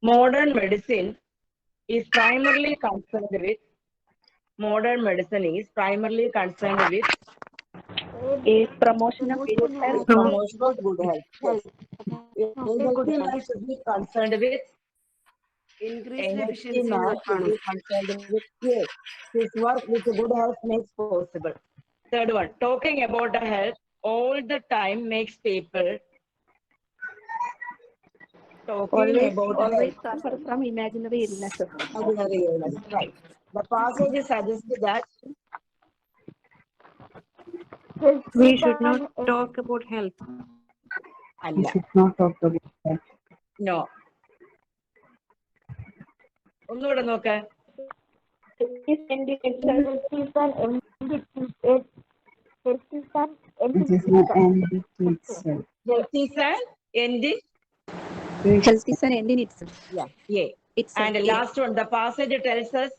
modern medicine is primarily concerned with promotion of good health. promotion of good health. Yes. A healthy man should be concerned with increased healthy efficiency man should നോക്കാണ്. be concerned with yes, his work with good health makes possible. Third one, talking about the health all the time makes people talking about the Always health. suffer from imaginary illnesses. Imaginary illness, right. The passage suggests that We should not talk about health. We Allah, should not talk about that. no. ഒന്നുകൂടെ നോക്ക്. It is an end to itself. Health is an end. Health is an end in itself. Yeah, yeah. It's And the last one, the passage tells us.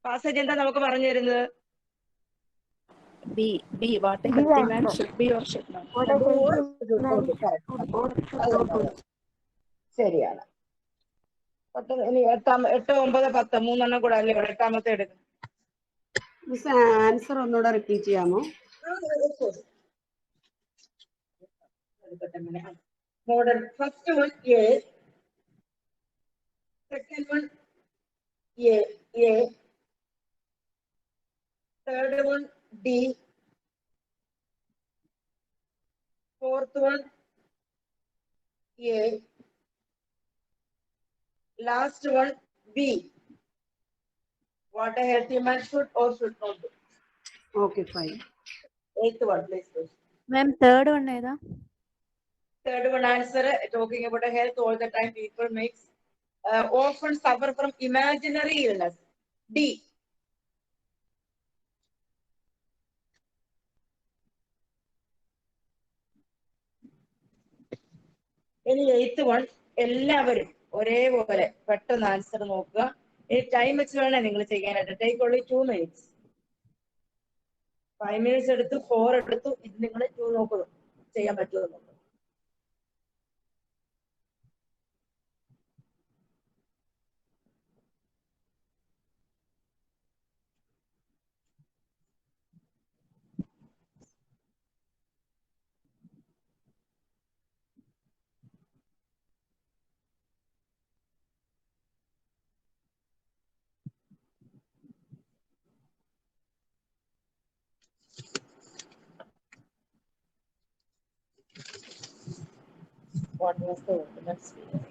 Passage എന്താ നമുക്ക് പറഞ്ഞു തരുന്നത്? be what a healthy man should be or should not. ശരിയാണ്. 8, 9, 10 മൂന്നെണ്ണം കൂടെ അല്ലേ? എട്ടാമത്തെ എടുക്കും. മിസ് ആൻസർ ഒന്നുകൂടെ റിപ്പീറ്റ് ചെയ്യാമോ? Modern, first one A, second one A, third one D, fourth one A, last one B. What a healthy man should or should not do. Okay fine. Eighth one, please. Ma'am, third one ഏതാ? Third one answer, talking about a health all the time people makes often suffer from imaginary illness. D. ഇനി എയ്ത്ത് വൺ എല്ലാവരും ഒരേപോലെ പെട്ടെന്ന് ആൻസർ നോക്കുക. ഇനി ടൈം വെച്ച് വേണേ നിങ്ങൾ ചെയ്യാനായിട്ട്. Take only 2 minutes. 5 minutes എടുത്തു, 4 എടുത്തു. ഇത് നിങ്ങൾ 2 നോക്കുന്നു ചെയ്യാൻ പറ്റുമോ? What was the ultimate sphere?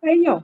കഴിഞ്ഞോ?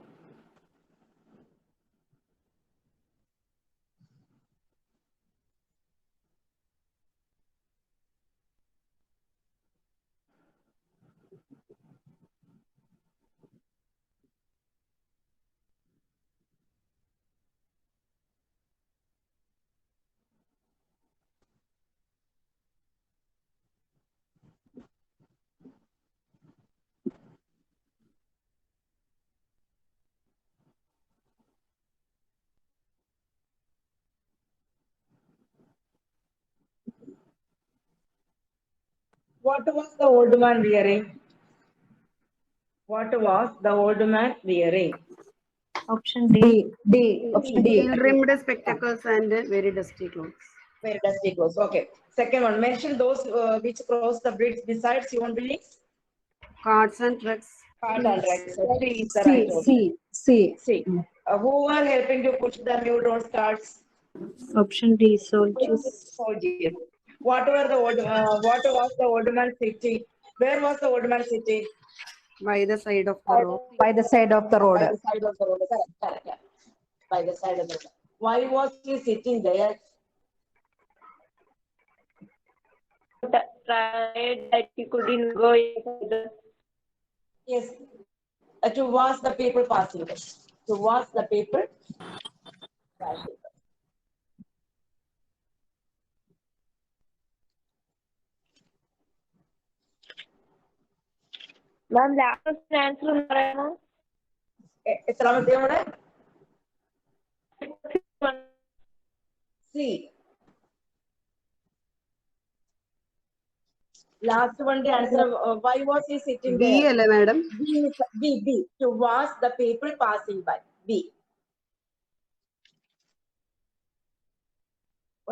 What was the old man wearing? What was the old man wearing? Option D. Option D. Heel-rimmed spectacles and very dusty clothes. Where does it goes? Okay. Second one. Mention those which cross the bridge besides human beings. Carts and trucks. Cart and Rex. C is the C, right option. C. C. Who are helping to push the neutron carts? Option D. Soldiers. Soldiers. What was the old man sitting? Where was the old man sitting? By the side of the road. By the side of the road. By the side of the road. Correct. Yeah. By the side of the road. Why was he sitting there? Tried that he couldn't go inside the Yes. To watch the people passing by. To watch the people passing by. Ma'am, last answer പറയണോ? എത്രാമത്തെ കൂടെ? C. Last one, the answer. Why was he sitting B there? അല്ലേ madam? B. To watch the people passing by. B.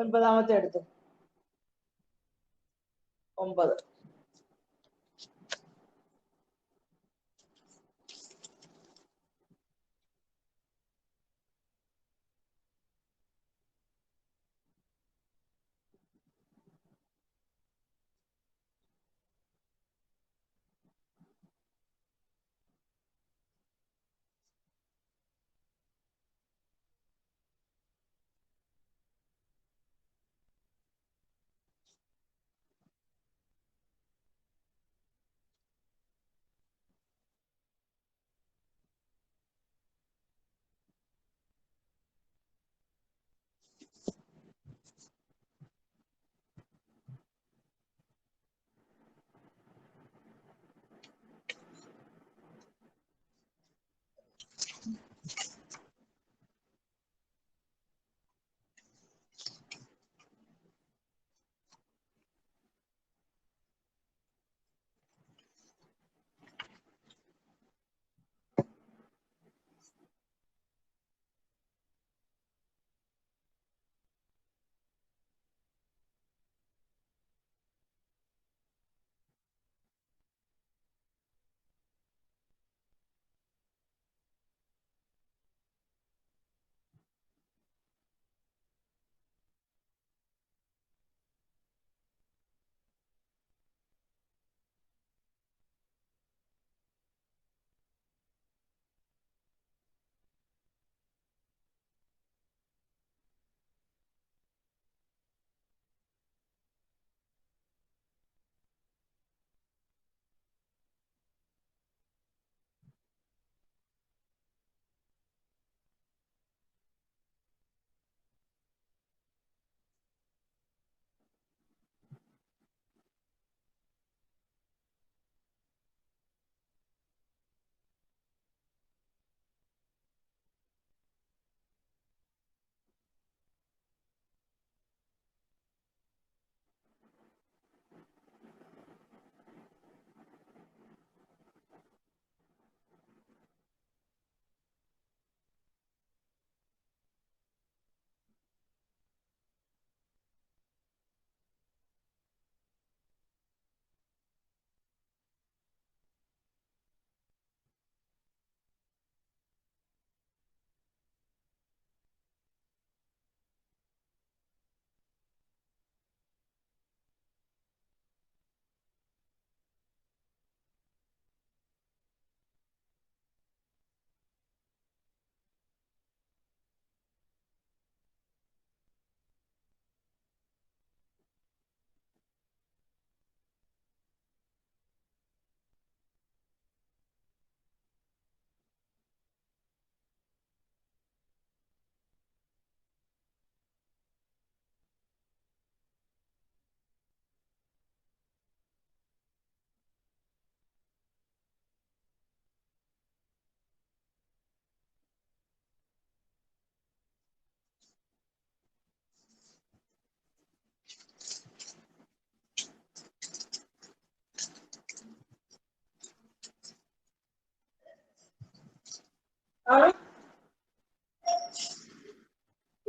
ഒൻപതാമത്തെ എടുത്തു. 9.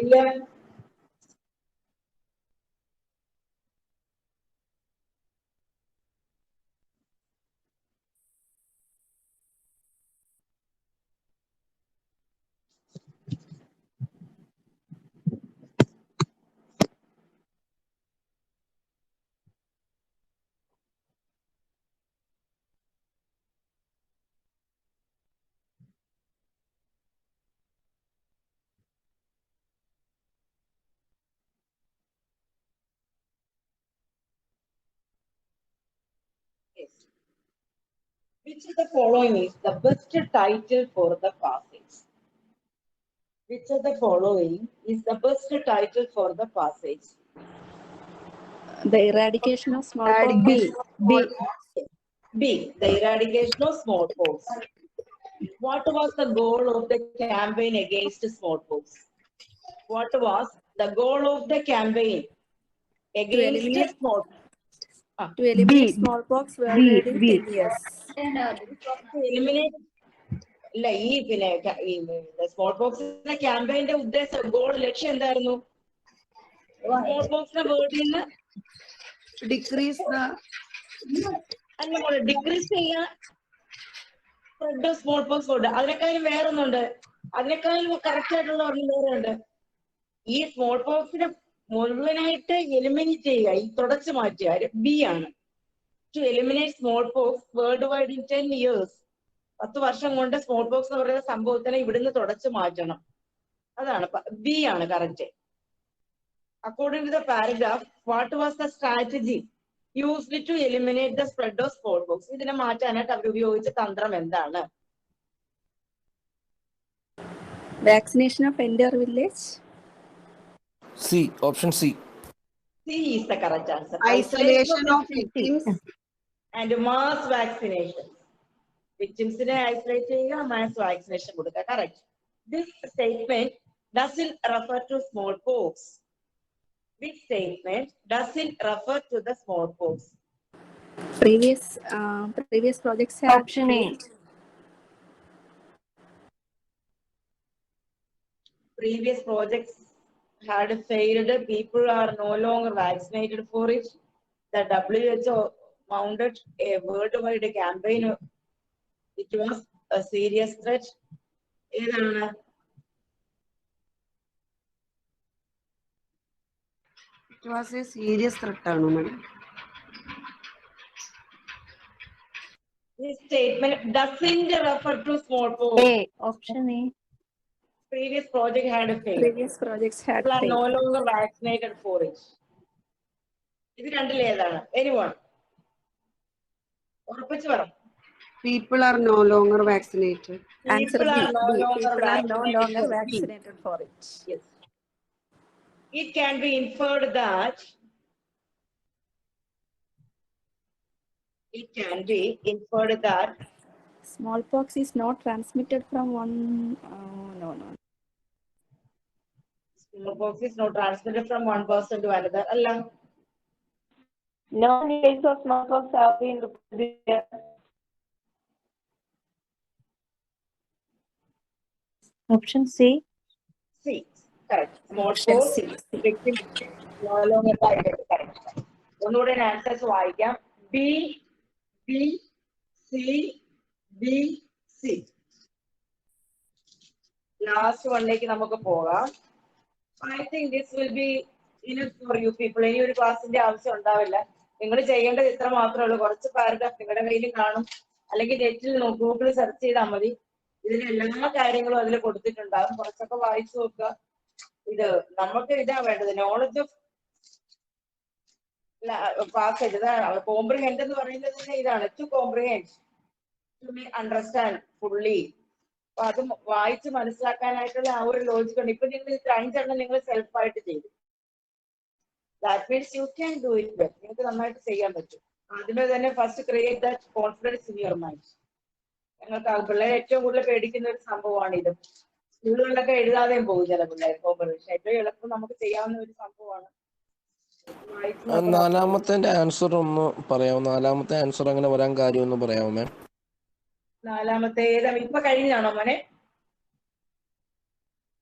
Clear? Yes. Which of the following is the best title for the passage? Which of the following is the best title for the passage? The eradication of smallpox. B. B. The eradication of smallpox. What was the goal of the campaign against smallpox? What was the goal of the campaign against eliminate- smallpox? To eliminate smallpox worldwide in 10 years. To eliminate ഇല്ല ഈ പിന്നെ സ്മോൾ പോക്സിന്റെ ക്യാമ്പയിന്റെ ഉദ്ദേശം ഗോൾ ലക്ഷ്യം എന്തായിരുന്നു? സ്മോൾ പോക്സിന്റെ വേർഡിൽ നിന്ന് ഡിക്രീസ് ഡിക്രീസ് ചെയ്യാൻ സ്പ്രെഡ് ഓഫ് സ്മോൾ പോക്സ് ഉണ്ട്. അതിനേക്കാളും വേറൊന്നുണ്ട്, അതിനേക്കാളും കറക്റ്റ് ആയിട്ടുള്ള ഒരെണ്ണം വേറെ ഉണ്ട്. ഈ സ്മോൾ പോക്സിനെ മുഴുവനായിട്ട് എലിമിനേറ്റ് ചെയ്യുക, ഈ തുടച്ചു മാറ്റുക, ബി ആണ്. To eliminate small pox world wide in 10 years. 10 വർഷം കൊണ്ട് സ്മോൾ പോക്സ് എന്ന് പറയുന്ന സംഭവത്തിനെ ഇവിടുന്ന് തുടച്ചു മാറ്റണം. അതാണ് ബി ആണ് correct. According to the paragraph, what was the strategy used to eliminate the spread of small pox? ഇതിനെ മാറ്റാനായിട്ട് അവർ ഉപയോഗിച്ച തന്ത്രം എന്താണ്? Vaccination of entire village. C. Option C. C is the correct answer. Isolation of victims and mass vaccination. Victims ne isolate cheyyuka, mass vaccination kodukka. Correct. This statement doesn't refer to smallpox. This statement doesn't refer to the smallpox. Previous projects have Option A. Previous projects had failed. People are no longer vaccinated for it. The WHO mounted a worldwide campaign. It was a serious threat. ഏതാണ്? It was a serious threat ആണ് madam. This statement doesn't refer to smallpox. A. Option A. Previous project had failed. Previous projects had People are no failed. longer vaccinated for it. ഇത് രണ്ടിൽ ഏതാണ്? Anyone? ഉറപ്പിച്ചു പറ. People are no longer vaccinated. Answer People B. are no longer People are no longer vaccinated. vaccinated for it. Yes. It can be inferred that Smallpox is not transmitted from one. No. smallpox is not transmitted from one person to another. Allah. No cases of smallpox have been reported. Option C. C. Correct. Option Smallpox C. victim no longer died. Correct. ഒന്നുകൂടെ ആൻസേഴ്സ് വായിക്കാം. B, B, C, B, C. Last വണ്ണിലേക്ക് നമുക്ക് പോകാം. I think this will be enough for you people. ഇനി ഒരു ക്ലാസിന്റെ ആവശ്യം ഉണ്ടാവില്ല. നിങ്ങൾ ചെയ്യേണ്ടത് ഇത്ര മാത്രമേ ഉള്ളൂ. കുറച്ച് പാരഗ്രാഫ് നിങ്ങളുടെ കയ്യിൽ കാണും, അല്ലെങ്കിൽ നെറ്റിൽ ഗൂഗിളിൽ സെർച്ച് ചെയ്താൽ മതി. ഇതിന് എല്ലാ കാര്യങ്ങളും അതിൽ കൊടുത്തിട്ടുണ്ടാകും. കുറച്ചൊക്കെ വായിച്ചു നോക്കുക. ഇത് നമുക്ക് ഇതാ വേണ്ടത്, നോളജ് ഓഫ് പാസേജ്. കോംപ്രിഹെൻഡ് എന്ന് പറയുന്നത് തന്നെ ഇതാണ്, to comprehend, to understand fully. അപ്പൊ അത് വായിച്ച് മനസ്സിലാക്കാനായിട്ടുള്ള ആ ഒരു ലോജിക് ഉണ്ട്. ഇപ്പൊ നിങ്ങൾ 5 നിങ്ങൾ സെൽഫായിട്ട് ചെയ്തു. That means you can do it well. നിങ്ങൾക്ക് നന്നായിട്ട് ചെയ്യാൻ പറ്റും. ആദ്യമേ തന്നെ first create that confidence in your mind. ഞങ്ങൾക്ക് പിള്ളേരെ ഏറ്റവും കൂടുതൽ പേടിക്കുന്ന ഒരു സംഭവമാണ് ഇത്. സ്കൂളുകളിലൊക്കെ എഴുതാതെയും പോകും ചില പിള്ളേർ കോമ്പറ്റീഷൻ. ഏറ്റവും എളുപ്പം നമുക്ക് ചെയ്യാവുന്ന ഒരു സംഭവമാണ്. നാലാമത്തെ ആൻസർ ഒന്ന് പറയാമോ? നാലാമത്തെ ആൻസർ അങ്ങനെ വരാൻ കാര്യം ഒന്ന് പറയാമോ മാം? നാലാമത്തെ ഏതാ? ഇപ്പൊ കഴിഞ്ഞാണോ മോനെ?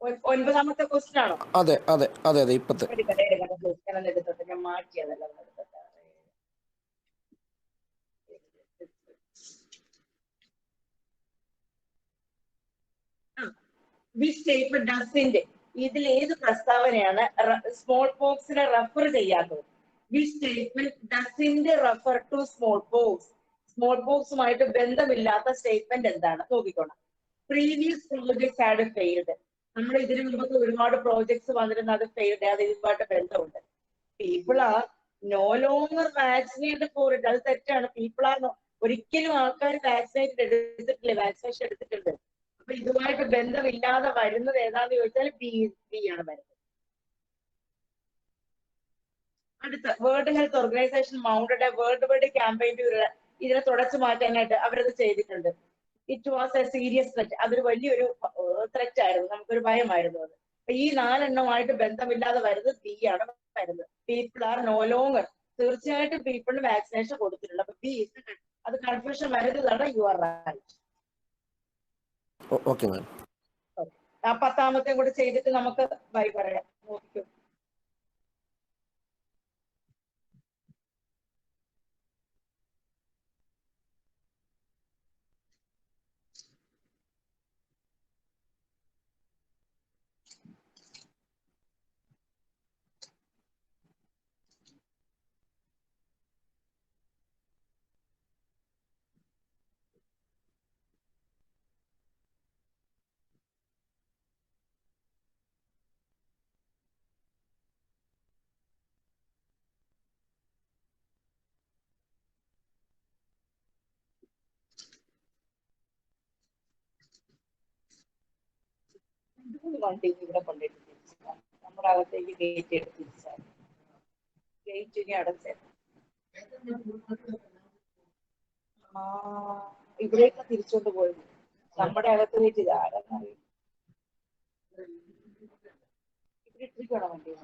9ാമത്തെ ക്വസ്റ്റ്യൻ ആണോ? അതെ അതെ അതെ അതെ ഇപ്പത്തെ. എടുക്കട്ടെ ക്വസ്റ്റ്യൻ ഒന്ന് എടുത്തോട്ടെ, ഞാൻ മാറ്റിയതല്ല ഒന്ന് എടുത്തോട്ടെ. സ്റ്റേറ്റ്മെന്റ് ഡസിന്റെ ഇതിൽ ഏത് പ്രസ്താവനയാണ് സ്മോൾ പോക്സിനെ റെഫർ ചെയ്യാത്തത്? Statement doesn't refer to small pox. Small പോക്സുമായിട്ട് ബന്ധമില്ലാത്ത സ്റ്റേറ്റ്മെന്റ് എന്താണ് നോക്കിക്കോണം. Previous projects had failed. നമ്മൾ ഇതിനു മുമ്പ് ഒരുപാട് പ്രോജക്ട്സ് വന്നിരുന്നത് അത് ഫെയിൽഡ്, അത് ഇതുമായിട്ട് ബന്ധമുണ്ട്. People are no longer vaccinated for it. അത് തെറ്റാണ്. പീപ്പിൾ ആർ ഒരിക്കലും ആൾക്കാർ വാക്സിനേറ്റഡ് എടുത്തിട്ടില്ല, വാക്സിനേഷൻ എടുത്തിട്ടുണ്ട്. അപ്പൊ ഇതുമായിട്ട് ബന്ധമില്ലാതെ വരുന്നത് ഏതാന്ന് ചോദിച്ചാൽ ബി ആണ് വരുന്നത്. അടുത്ത world health organisation mounted world wide campaign ഇതിനെ തുടച്ചു മാറ്റാനായിട്ട് അവരത് ചെയ്തിട്ടുണ്ട്. It was A serious threat. അതൊരു വലിയൊരു ത്രെറ്റ് ആയിരുന്നു, നമുക്കൊരു ഭയമായിരുന്നു അത്. അപ്പൊ ഈ 4 ബന്ധമില്ലാതെ വരുന്നത് ബി ആണ് വരുന്നത്. People are no longer. തീർച്ചയായിട്ടും പീപ്പിളിന് വാക്സിനേഷൻ കൊടുത്തിട്ടുണ്ട്. അപ്പൊ ബി അത് കൺഫ്യൂഷൻ വരുന്നതാണ്. You are right. Okay ma'am. ആ 10ാമത്തെ കൂടെ ചെയ്തിട്ട് നമുക്ക് ബൈ പറയാം. നോക്കൂ. വണ്ടി ഇവിടെ കൊണ്ടിട്ട് തിരിച്ചാൽ നമ്മുടെ അകത്തേക്ക് ഗേറ്റ് എടുത്ത് തിരിച്ചാൽ ഗേറ്റ് ഇനി അടച്ചേ. ഇവിടേക്ക് തിരിച്ചോണ്ട് പോയത് നമ്മുടെ അകത്ത് ഗേറ്റ് ഇതാരെന്നറിയും. ഇവിടെ ഇട്ടിരിക്കണോ വണ്ടി?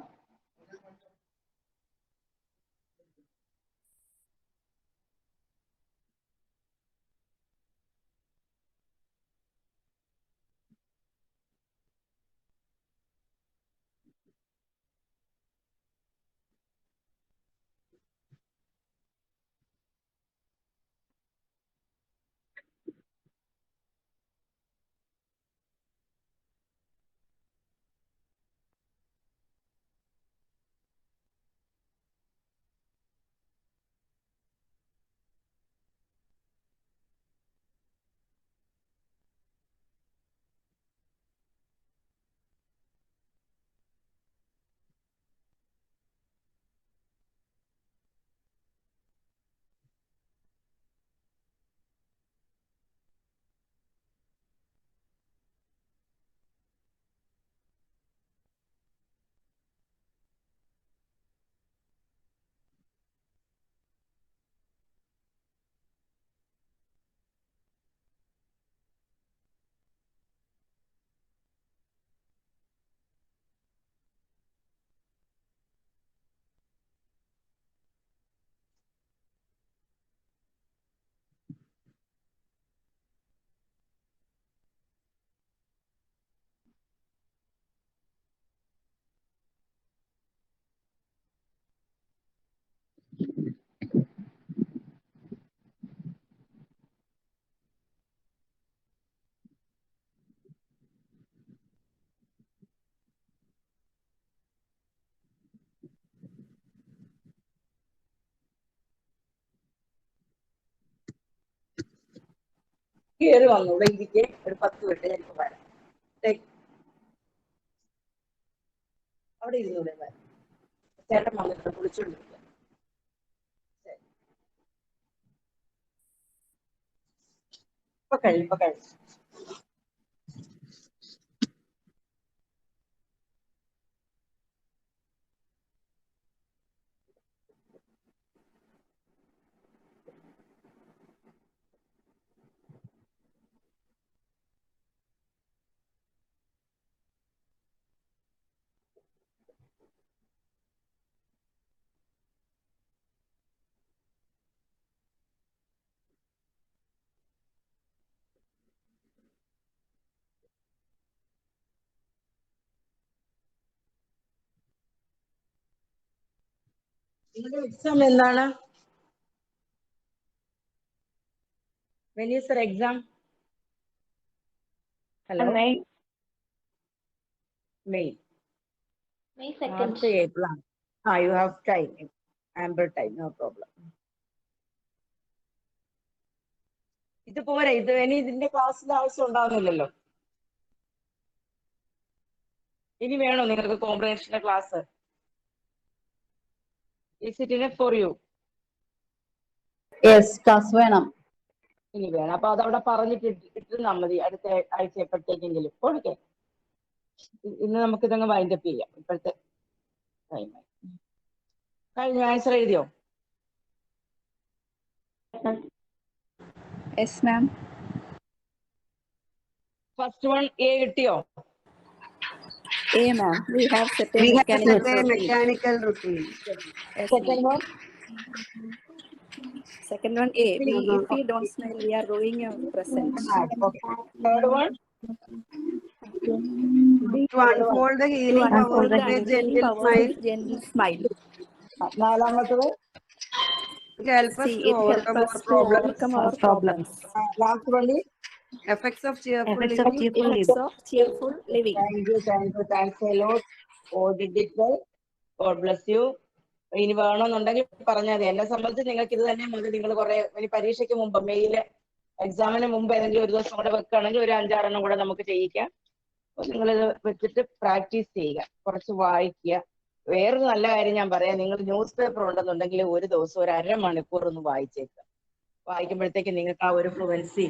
കയറി വന്നു ഇവിടെ ഇരിക്കെ ഒരു 10 മിനിറ്റ് എനിക്ക് വരാം. അവിടെ ഇരുന്നൂടെ വരാം. ചേട്ടൻ വന്നിട്ട് വിളിച്ചോണ്ടിരിക്കുക. ഇപ്പൊ കഴിയും. നിങ്ങളുടെ എക്സാം എന്താണ്? When is your exam? Hello? May May. 2nd. March, April. You have time. Ample time, no problem. ഇത് പോരെ, ഇത് ഇനി ഇതിന്റെ ക്ലാസ്സിൽ ആവശ്യം ഉണ്ടാവുന്നില്ലല്ലോ. ഇനി വേണോ നിങ്ങൾക്ക് കോംപ്രിഹെൻഷന്റെ class? Is it enough for you? Yes, class വേണം. ഇനി വേണം. അപ്പൊ അതവിടെ പറഞ്ഞിട്ട് ഇട്ടിരുന്നാൽ മതി, അടുത്ത ആഴ്ച എപ്പോഴത്തേക്കെങ്കിലും. ഓക്കെ, ഇന്ന് നമുക്ക് ഇതങ്ങ് വൈൻഡപ്പ് ചെയ്യാം. ഇപ്പോഴത്തെ ടൈം കഴിഞ്ഞു. ആൻസർ എഴുതിയോ? Yes ma'am. First one A കിട്ടിയോ? A ma'am. We have set a We have mechanical set a routine. mechanical routine. Yes, second ma'am. One Second one A. If we don't smile, we are ruining our present. Third one To unfold the healing power Unfold the with a healing gentle power smile. with gentle smile. നാലാമത്തത് It helps us See, to it helps overcome us our to problems. overcome our problems. Last one Effects of cheerful Effects of living. cheerful Effects living. of cheerful living. Thanks a lot. All did it well. God bless you. ഇനി വേണമെന്നുണ്ടെങ്കിൽ പറഞ്ഞാൽ മതി. എന്നെ സംബന്ധിച്ച് നിങ്ങൾക്ക് ഇത് തന്നെ മതി. നിങ്ങൾ കുറെ ഇനി പരീക്ഷയ്ക്ക് മുമ്പ്, മെയില് എക്സാമിന് മുമ്പ് ഏതെങ്കിലും ഒരു ദിവസം കൂടെ വെക്കുകയാണെങ്കിൽ ഒരു 5-6 കൂടെ നമുക്ക് ചെയ്യിക്കാം. നിങ്ങളിത് വെച്ചിട്ട് പ്രാക്ടീസ് ചെയ്യുക, കുറച്ച് വായിക്കുക. വേറൊരു നല്ല കാര്യം ഞാൻ പറയാം, നിങ്ങൾ ന്യൂസ് പേപ്പർ ഉണ്ടെന്നുണ്ടെങ്കിൽ ഒരു ദിവസം ഒരു 1/2 മണിക്കൂർ ഒന്ന് വായിച്ചേക്കുക. വായിക്കുമ്പോഴത്തേക്ക് നിങ്ങൾക്ക് ആ ഒരു ഫ്ലുവൻസി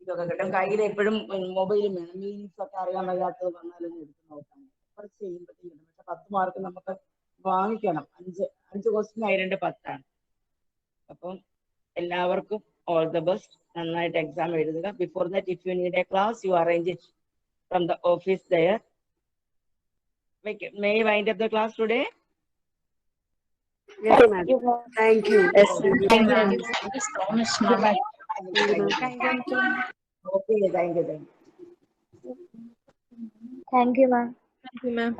ഇതൊക്കെ കിട്ടും. കയ്യിൽ എപ്പോഴും മൊബൈലും വേണം. മീനിങ്സ് ഒക്കെ അറിയാൻ വയ്യാത്തത് വന്നാലൊന്നും എടുത്ത് നോക്കാം. കുറച്ച് ചെയ്യുമ്പോഴത്തേക്കും. പക്ഷെ 10 മാർക്ക് നമുക്ക് വാങ്ങിക്കണം. 5 ക്വസ്റ്റ്യൻ ആയി 2 10 അപ്പം എല്ലാവർക്കും ഓൾ ദ ബെസ്റ്റ്. നന്നായിട്ട് എക്സാം എഴുതുക. Before that if you need A class U arrange it from the office there. May I wind up the class today? Yes, madam. Thank you. Yes, Thank you so much, ma'am. Thank you. Okay, thank you. Thank you, ma'am. Thank you, ma'am.